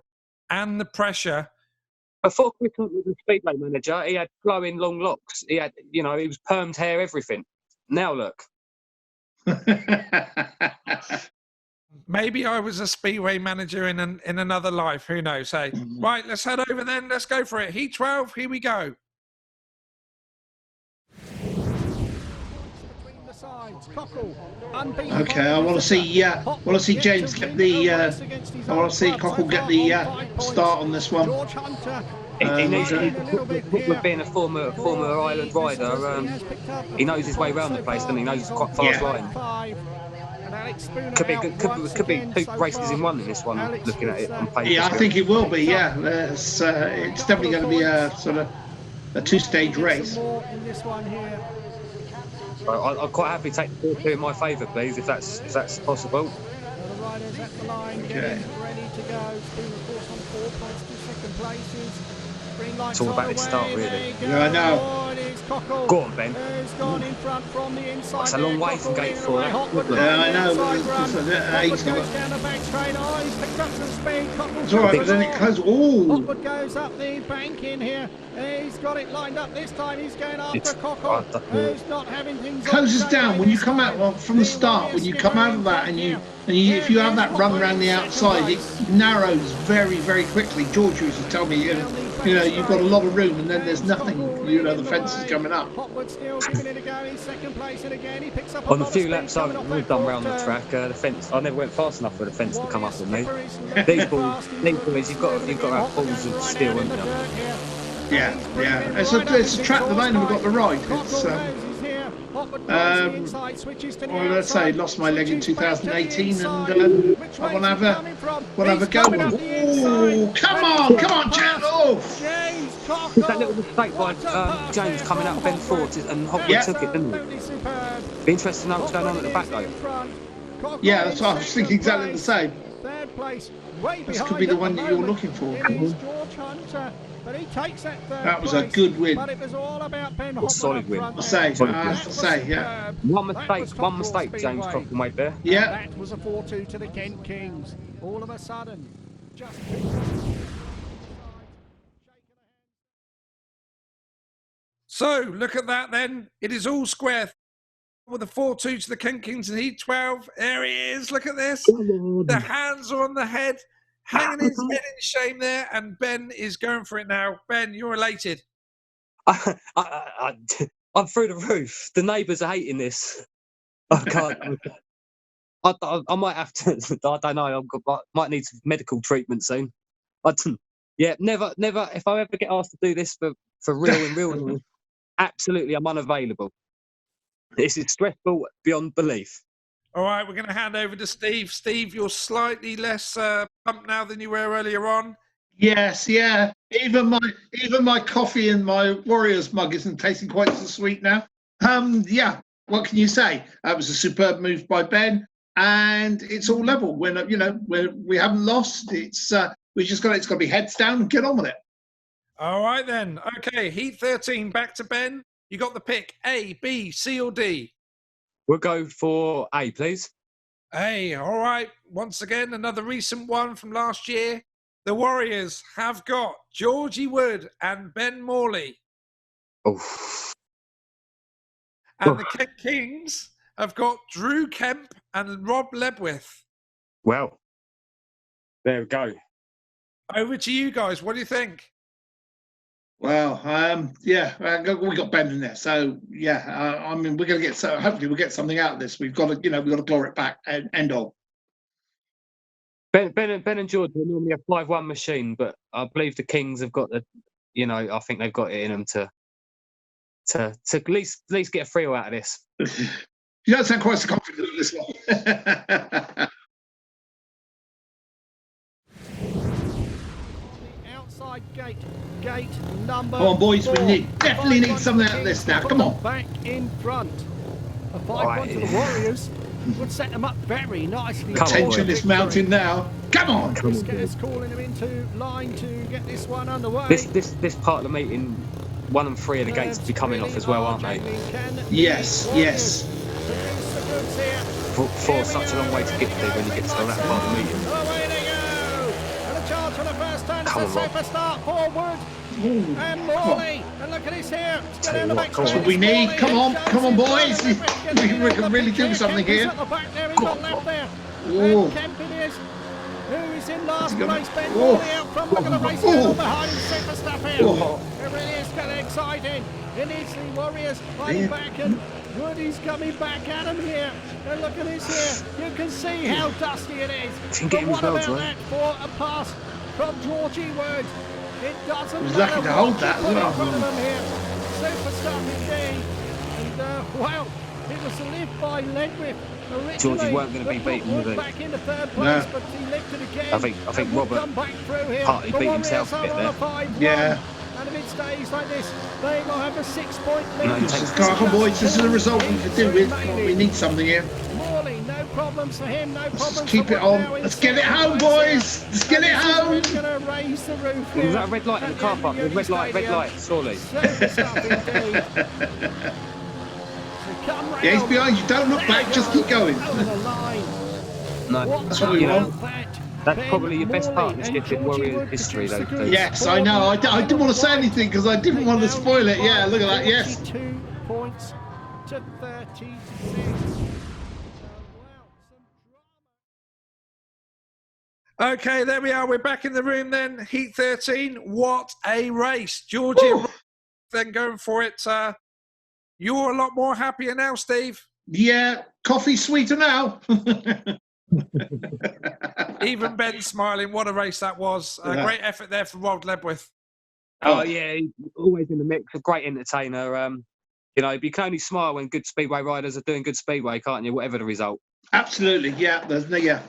and the pressure. Before Christmas was the Speedway manager, he had flowing long locks. He had, he was permed hair, everything. Now look. Maybe I was a speedway manager in another life. Who knows? Hey, right, let's head over then. Let's go for it. Heat 12. Here we go. Okay, I want to see James get the. I want to see Cockle get the start on this one. With being a former island rider, he knows his way around the place, and he knows it's quite fast line. Could be 2 races in one in this one. Looking at it on paper. Yeah, I think it will be. Yeah, it's definitely going to be a sort of a 2-stage race. I'm quite happy to take the 4-2 in my favour, please, if that's possible. Okay. It's all about this start, really. Yeah, I know. Go on, Ben. It's a long way from gate 4. Yeah, I know. It's all right, but then it closes. Oh! Hotwood goes up the bank in here. He's got it lined up this time. He's going after Cockle, who's not having things. Closes down when you come out from the start. When you come out of that, and if you have that run around the outside, it narrows very, very quickly. George used to tell me, you know, you've got a lot of room, and then there's nothing. You know, the fence is coming up. On the few laps I've done round the track, the fence, I never went fast enough for the fence to come up with me. These boys, you've got to have balls of steel, haven't you? Yeah. It's a track that I never got to ride. It's well, let's say lost my leg in 2018, and I want to have a go. Oh, come on, Jan! Oh! That little mistake by James coming out Ben Ford and Hotwood took it, didn't he? Be interesting to know what's going on at the back though. Yeah, that's what I was thinking, exactly the same. This could be the one that you're looking for. That was a good win. But it was all about Ben a solid win. I say, yeah. One mistake, James Cockle made there. Yeah. That was a 4-2 to the Kent Kings. All of a sudden, just. So look at that then. It is all square with a 4-2 to the Kent Kings in Heat 12. There he is. Look at this. The hands are on the head, hanging his head in shame there, and Ben is going for it now. Ben, you're elated. I'm through the roof. The neighbours are hating this. I can't. I might have to. I don't know. I might need some medical treatment soon. Yeah, never. If I ever get asked to do this for real, absolutely, I'm unavailable. This is stressful beyond belief. All right, we're going to hand over to Steve. Steve, you're slightly less pumped now than you were earlier on. Yes, yeah. Even my coffee in my Warriors mug isn't tasting quite so sweet now. Yeah. What can you say? That was a superb move by Ben, and it's all level. We haven't lost. It's got to be heads down and get on with it. All right then. Okay, Heat 13. Back to Ben. You got the pick: A, B, C, or D. We'll go for A, please. A. All right. Once again, another recent one from last year. The Warriors have got Georgie Wood and Ben Morley. Oh. And the Kent Kings have got Drew Kemp and Rob Lebwith. Well, there we go. Over to you guys. What do you think? Well, yeah, we got Ben in there, so yeah. I mean, we're going to get hopefully we'll get something out of this. We've got to claw it back and end on. Ben and George are normally a 5-1 machine, but I believe the Kings have got I think they've got it in them to at least get a 3-0 out of this. You don't sound quite so confident in this one. Outside gate number. Come on, boys, 4. we definitely need something out of this now. Come on. Back in front. A 5-1 to the Warriors would set them up very nicely. Tension is mounting now. Come on. Is calling them into line to get this one underway. This part of the meeting, 1 and 3 of the gates will be coming off as well, aren't they? Yes. For such a long way to get to when you get to that part of the meeting. Away they go! And a chance for the first time. Come It's a on, super start forward. And Morley. And look at his here. That's what we need. Come on, boys. We can really do something here. And Kempin who is in last place, Ben Morley out front. Look at the race going on behind him. Super stuff here. It really is getting exciting. It is the Warriors fighting back, and Woody's coming back at him here. And look at this here. You can see how dusty it is. But what about that for a pass from Georgie Wood? It doesn't matter. Lucky to hold that as well. In front of him here. Super stuff indeed. And wow, it was a lift by Ledwith. Georgie weren't going to be beaten with it. Back into third place, but he lifted again. I think Robert partly beat himself a bit there. Yeah. And if it stays like this, they will have a 6-point lead. Come on, boys, this is a result we could do with. We need something here. Morley, no problems for him, no problems. Let's keep it on. Let's get it home, boys. Let's get it home. He's going to raise the roof. Was that a red light in the car park? Red light, surely. Yeah, he's behind you. Don't look back. Just keep going. No, that's what we want. That's probably your best partnership in Warriors history, though. Yes, I know. I didn't want to say anything because I didn't want to spoil it. Yeah, look at that. Yes. 2 points to 36. Okay, there we are. We're back in the room then. Heat 13. What a race. Georgie then going for it. You're a lot more happier now, Steve. Yeah, coffee sweeter now. Even Ben smiling. What a race that was. Great effort there from Rod Ledwith. Oh, yeah, he's always in the mix. A great entertainer. You know, you can only smile when good speedway riders are doing good speedway, can't you? Whatever the result. Absolutely, yeah.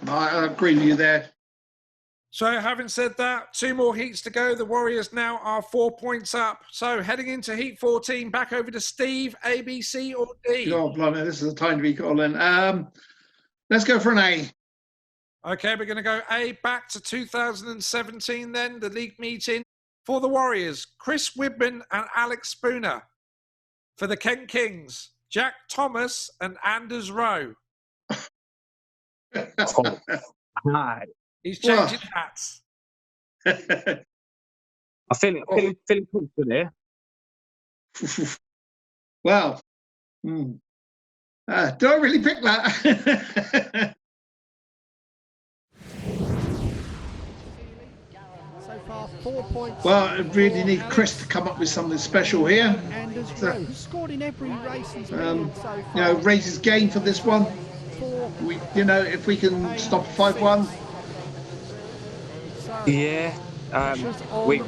I agree with you there. So, having said that, 2 more heats to go. The Warriors now are 4 points up. So, heading into Heat 14, back over to Steve, A, B, C, or D? God, blimey, this is a time to be calling. Let's go for an A. Okay, we're going to go A back to 2017 then, the league meeting for the Warriors. Chris Widman and Alex Spooner. For the Kent Kings, Jack Thomas and Anders Rowe. He's changing hats. I feel confident there. Well, do I really pick that? So far, 4 points. Well, I really need Chris to come up with something special here. Anders Rowe scored in every race he's been in so far. You know, raise his game for this one. If we can stop 5-1. Yeah, we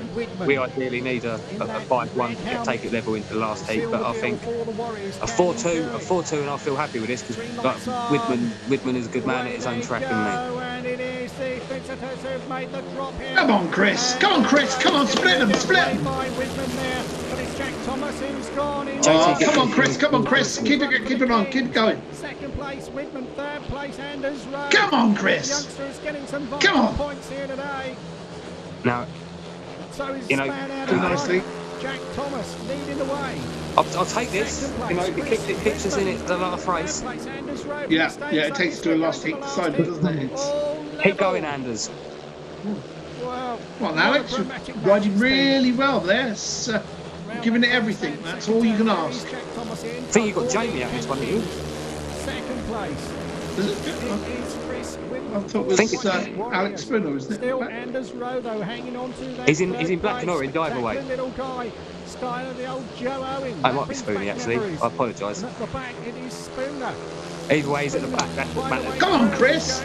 ideally need a 5-1 to take it level into the last heat, but I think a 4-2, and I feel happy with this because Widman is a good man at his own track, isn't he? Come on, Chris! Come on, split them! Oh, come on, Chris! Keep it on, keep it going. Second place, Widman. Third place, Anders Rowe. Come on, Chris! Come on! Points here today. Now, you know, nicely. Jack Thomas leading the way. I'll take this. You know, if it keeps us in it the last race. Yeah, it takes it to a last heat side, doesn't it? Keep going, Anders. Well, Alex, you're riding really well there. Giving it everything. That's all you can ask. I think you got Jamie out this one, didn't you? Second place. I thought it was Alex Spooner, wasn't it? Still Anders Rowe, though, hanging on to that. He's in black and orange either way. Little guy, style of the old Joe Owen. I might be Spooner, actually. I apologise. At the back, it is Spooner. Either way, he's at the back. That's what matters. Come on, Chris!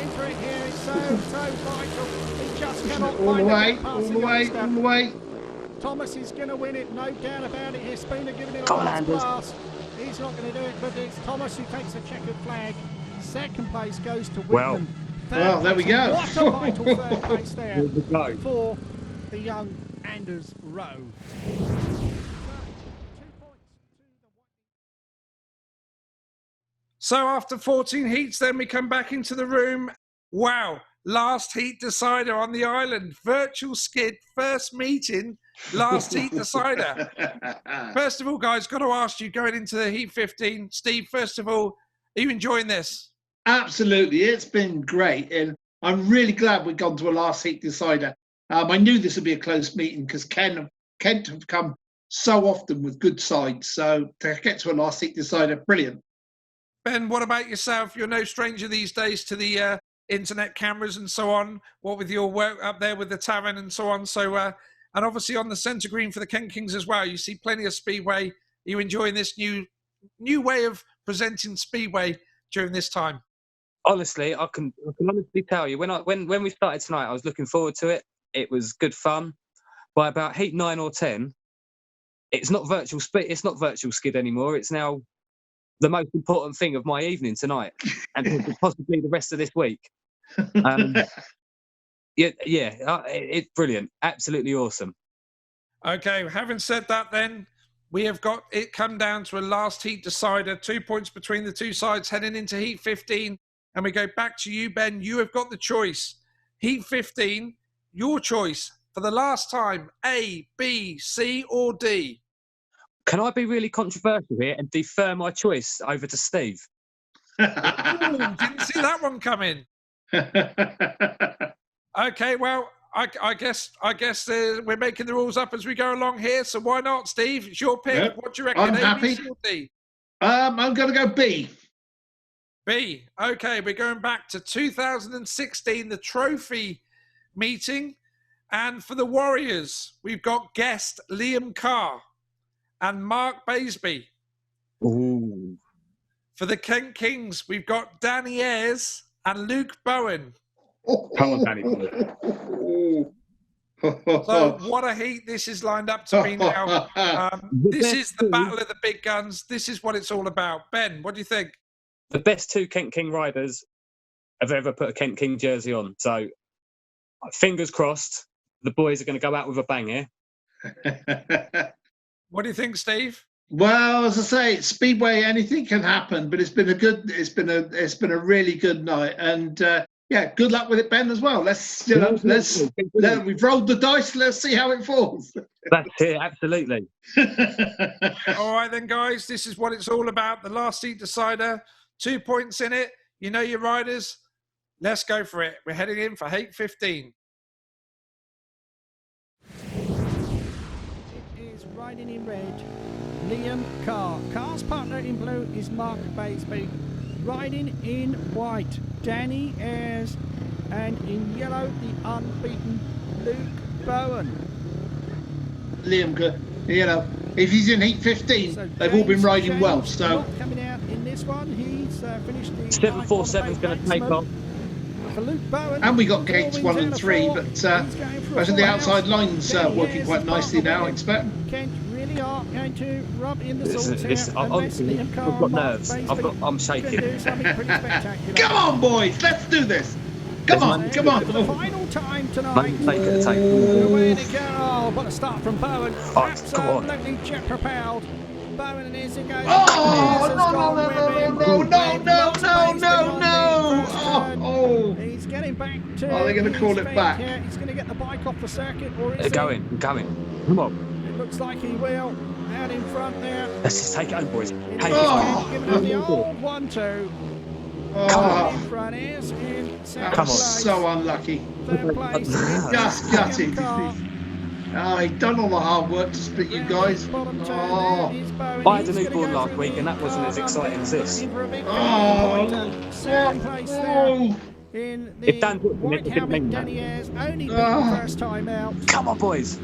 All the way. Thomas is going to win it, no doubt about it here. Spooner giving it a Come on, last Anders. pass. He's not going to do it, but it's Thomas who takes the checkered flag. Second place goes to Widman. Well, there we go. What a vital third place there for the young Anders Rowe. So after 14 heats, then we come back into the room. Wow, last heat decider on the island. Virtual skid, first meeting, last heat decider. First of all, guys, got to ask you, going into the Heat 15, Steve, first of all, are you enjoying this? Absolutely, it's been great. And I'm really glad we've gone to a last heat decider. I knew this would be a close meeting because Kent have come so often with good sides. So to get to a last heat decider, brilliant. Ben, what about yourself? You're no stranger these days to the internet cameras and so on, what with your work up there with the tavern and so on. So, and obviously on the centre green for the Kent Kings as well, you see plenty of Speedway. Are you enjoying this new way of presenting Speedway during this time? Honestly, I can honestly tell you, when we started tonight, I was looking forward to it. It was good fun. By about heat 9 or 10, it's not virtual skid anymore. It's now the most important thing of my evening tonight, and possibly the rest of this week. It's brilliant, absolutely awesome. Okay, having said that, then we have got it come down to a last heat decider. 2 points between the two sides heading into heat 15, and we go back to you, Ben. You have got the choice. Heat 15, your choice for the last time: A, B, C, or D. Can I be really controversial here and defer my choice over to Steve? Ooh, didn't see that one coming. Okay, well, I guess we're making the rules up as we go along here. So why not, Steve? It's your pick. Yep. What do you reckon? I'm A, happy. B, C, or D? I'm going to go B. B. Okay, we're going back to 2016, the trophy meeting. And for the Warriors, we've got guest Liam Carr and Mark Baisby. Ooh. For the Kent Kings, we've got Danny Ayres and Luke Bowen. Come on, Danny. So what a heat this is lined up to be now. This is the battle of the big guns. This is what it's all about. Ben, what do you think? The best two Kent King riders have ever put a Kent King jersey on. So fingers crossed, the boys are going to go out with a bang here. What do you think, Steve? Well, as I say, Speedway, anything can happen, but it's been a really good night, and good luck with it, Ben, as well. We've rolled the dice. Let's see how it falls. That's it, absolutely. All right then, guys, this is what it's all about. The last heat decider, 2 points in it. You know your riders. Let's go for it. We're heading in for heat 15. It is riding in red, Liam Carr. Carr's partner in blue is Mark Baisby. Riding in white, Danny Ayres. And in yellow, the unbeaten Luke Bowen. Liam, if he's in heat 15, So they've all been riding well. James So not coming out in this one. He's finished the 747 is going to take off. For Luke Bowen, and we got 4 gates wins 1 out and of 3, 4. but He's going for I a think the full outside house. line's Danny working Ayres quite is nicely now, I partner expect. with Kent really are going to rub in the This salt is- here. this- unless honestly, Liam Carr I've got and Mark nerves. Baisby I'm can shaking. do something pretty spectacular. Come on, boys, let's do this. Come on. For the final time tonight. Take it, take Away it. to go. Oh, what a start from Bowen. Come on. Absolutely jet propelled. Bowen and Izzy goes. Oh, Ayres has gone with him. no. He's getting back to. Are they going to call it back? Yeah, he's going to get the bike off the circuit, or is They're going. Come on. It looks like he will. Out in front there. Let's just take it home, boys. It's Take Oh. giving him the old 1-2. In front is in That second was place. so unlucky. Third place. Just gutted. Oh, he'd done all the hard work to split you guys. Oh. I had a newborn last week and that wasn't as exciting as this. Second place there in the If Dan put white it, helmet, it Danny Ayres only the first time out Come on, boys.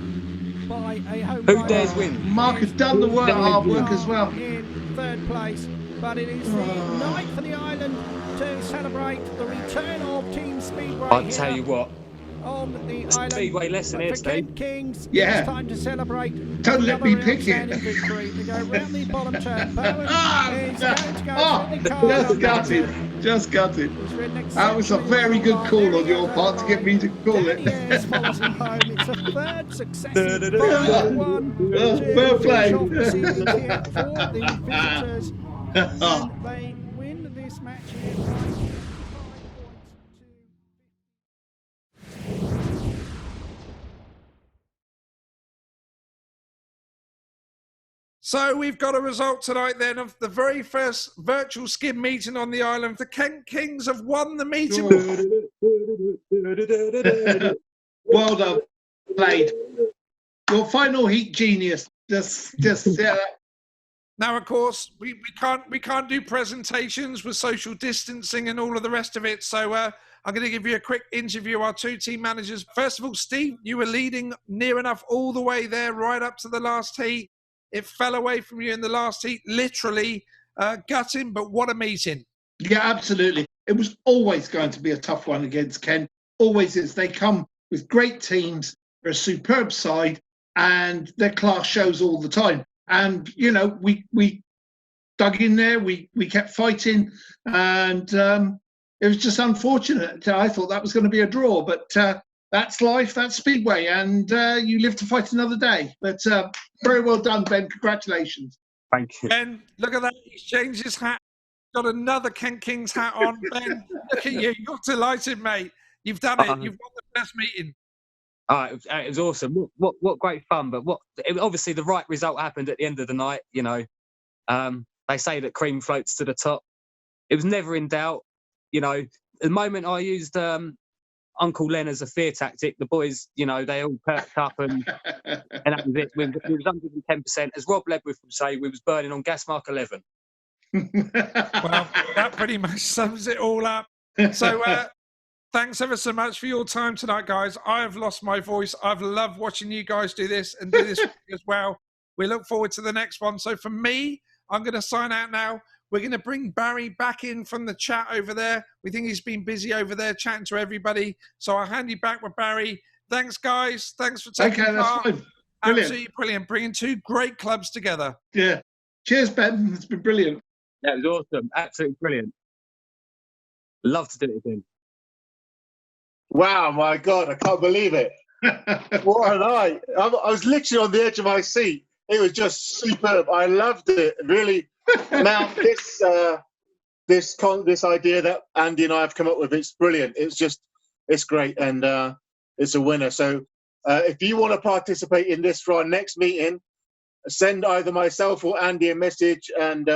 by a home Who rider. dares win? Mark has done the hard work as well. In third place, but it is the night for the island to celebrate the return of Team Speedway. I'll tell you what. On the island. Speedway lesson But here, for Kent Steve. Kings, Yeah. it's time to celebrate. Don't let me another pick it. outstanding victory. They go round the bottom turn. Bowen is going to go for the car. Just gutted. That was a very good call on your part to get me to call it. Danny Ayres follows him home. It's a third successive 5-1 Fair play. finish off the season here for the visitors. And they win this match here by 5 points to. So we've got a result tonight then of the very first virtual skim meeting on the island. The Kent Kings have won the meeting. Well done. Played. Your final heat genius. Just Now, of course, we can't do presentations with social distancing and all of the rest of it. So I'm going to give you a quick interview of our two team managers. First of all, Steve, you were leading near enough all the way there, right up to the last heat. It fell away from you in the last heat, literally gutting, but what a meeting. Yeah, absolutely. It was always going to be a tough one against Kent. Always is. They come with great teams. They're a superb side, and their class shows all the time. And, you know, we dug in there. We kept fighting, and it was just unfortunate. I thought that was going to be a draw, but that's life. That's Speedway, and you live to fight another day. But very well done, Ben. Congratulations. Thank you. Ben, look at that. He's changed his hat. Got another Kent Kings hat on. Ben, look at you. You're delighted, mate. You've done it. You've won the first meeting. It was awesome. What great fun. But obviously the right result happened at the end of the night. You know, they say that cream floats to the top. It was never in doubt. You know, the moment I used Uncle Len as a fear tactic, the boys, you know, they all perked up and that was it. We was 110%. As Rob Ledwith would say, we was burning on gas mark 11. Well, that pretty much sums it all up. So thanks ever so much for your time tonight, guys. I have lost my voice. I've loved watching you guys do this and do this as well. We look forward to the next one. So for me, I'm going to sign out now. We're going to bring Barry back in from the chat over there. We think he's been busy over there chatting to everybody. So I'll hand you back with Barry. Thanks, guys. Thanks for taking part. That's fine. Brilliant. Absolutely brilliant. Bringing two great clubs together. Yeah. Cheers, Ben. It's been brilliant. That was awesome. Absolutely brilliant. Love to do it again. Wow, my God, I can't believe it. What a night. I was literally on the edge of my seat. It was just superb. I loved it. Really. Now, this idea that Andy and I have come up with, it's brilliant. It's great. And it's a winner. So if you want to participate in this for our next meeting, send either myself or Andy a message and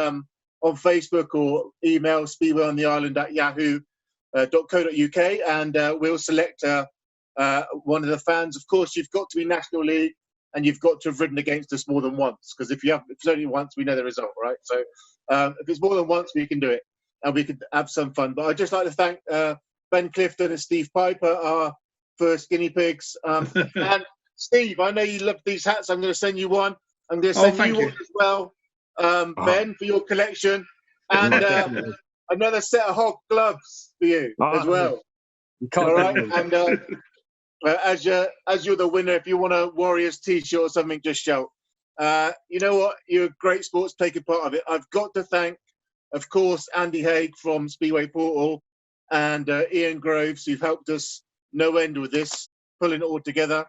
on Facebook or email speedwayontheisland@yahoo.co.uk and we'll select one of the fans. Of course, you've got to be National League and you've got to have ridden against us more than once, because if it's only once, we know the result, right? So if it's more than once, we can do it and we could have some fun. But I'd just like to thank Ben Clifton and Steve Piper, our first guinea pigs. And Steve, I know you love these hats. I'm going to send you one. I'm going to send you one as well, Ben, for your collection. And another set of Hog gloves for you as well. All right. And as you're the winner, if you want a Warriors t-shirt or something, just shout. You know what? You're a great sports taking part of it. I've got to thank, of course, Andy Hague from Speedway Portal and Ian Groves, who've helped us no end with this, pulling it all together.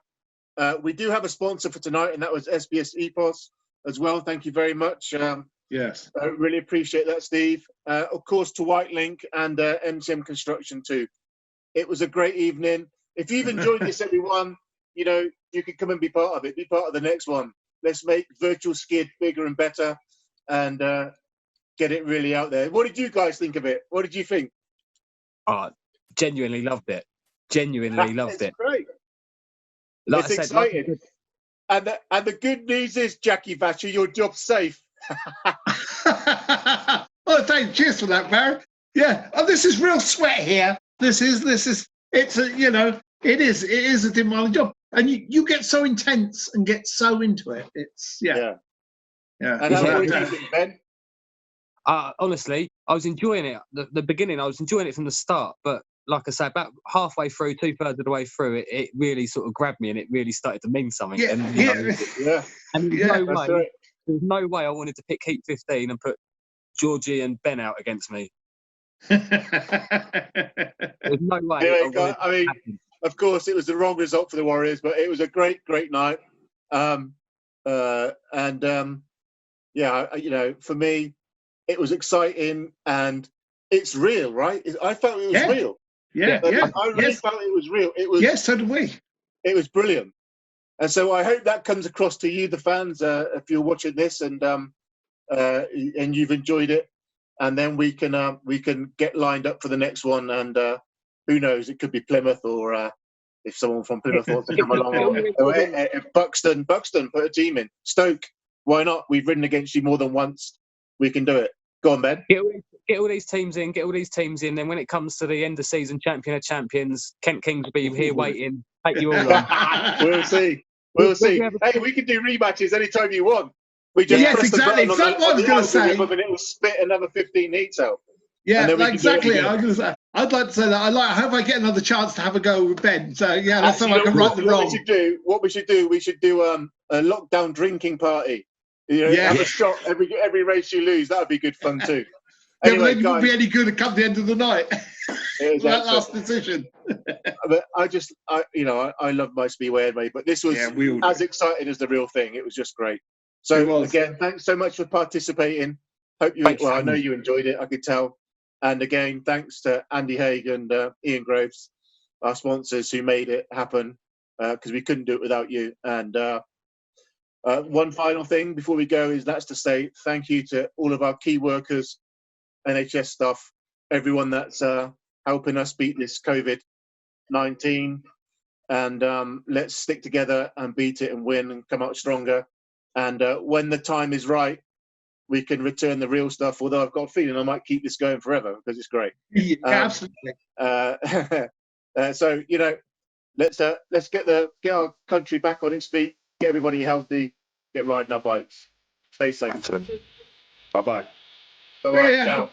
We do have a sponsor for tonight, and that was SBS Epos as well. Thank you very much. Yes. I really appreciate that, Steve. Of course, to Wightlink and MCM Construction too. It was a great evening. If you've enjoyed this, everyone, you know, you can come and be part of it. Be part of the next one. Let's make Virtual Skid bigger and better and get it really out there. What did you guys think of it? What did you think? Genuinely loved it. Genuinely loved it. Great. Like it's exciting. And the good news is, Jackie Thatcher, your job's safe. Oh, thank you. Cheers for that, Barry. Yeah. Oh, this is real sweat here. This is. It's a, you know, it is a demanding job, and you get so intense and get so into it. It's yeah. And how do you think, Ben? Honestly, I was enjoying it. The beginning, I was enjoying it from the start, but like I said, about halfway through, 2/3 of the way through, it really sort of grabbed me, and it really started to mean something. Yeah, And there was no way I wanted to pick Heat 15 and put Georgie and Ben out against me. There's no way. I mean, of course, it was the wrong result for the Warriors, but it was a great night. You know, for me, it was exciting and it's real, right? I felt it was real. Yeah. I really felt it was real. It was. Yes, so did we. It was brilliant, and so I hope that comes across to you, the fans, if you're watching this and you've enjoyed it. And then we can get lined up for the next one, and who knows? It could be Plymouth, or if someone from Plymouth wants to come along, or Buxton put a team in. Stoke, why not? We've ridden against you more than once. We can do it. Go on, Ben. get all these teams in, Then when it comes to the end of season champion of champions, Kent Kings will be here waiting. Take you all on. We'll see. We'll see. Hey, we can do rematches anytime you want. We just yes, press exactly. the button Exactly what I was going to say. And it will spit another 15 heats out. Yeah, exactly. I'd like to say that. I hope I get another chance to have a go with Ben. So yeah, that's how I can right the wrong. What we should do a lockdown drinking party. Have a shot every race you lose. That would be good fun too. Anyway, then you won't be any good at come the end of the night. Exactly. That last decision. But I love my Speedway anyway. But this was as exciting as the real thing. It was just great. So again, thanks so much for participating. I know you enjoyed it. I could tell. And again, thanks to Andy Hague and Ian Groves, our sponsors, who made it happen, because we couldn't do it without you. And one final thing before we go is that's to say thank you to all of our key workers, NHS staff, everyone that's helping us beat this COVID-19. And let's stick together and beat it and win and come out stronger. And when the time is right, we can return the real stuff. Although I've got a feeling I might keep this going forever because it's great. Yeah, absolutely. So let's get our country back on its feet. Get everybody healthy. Get riding our bikes. Stay safe. Bye bye. All right. Ciao.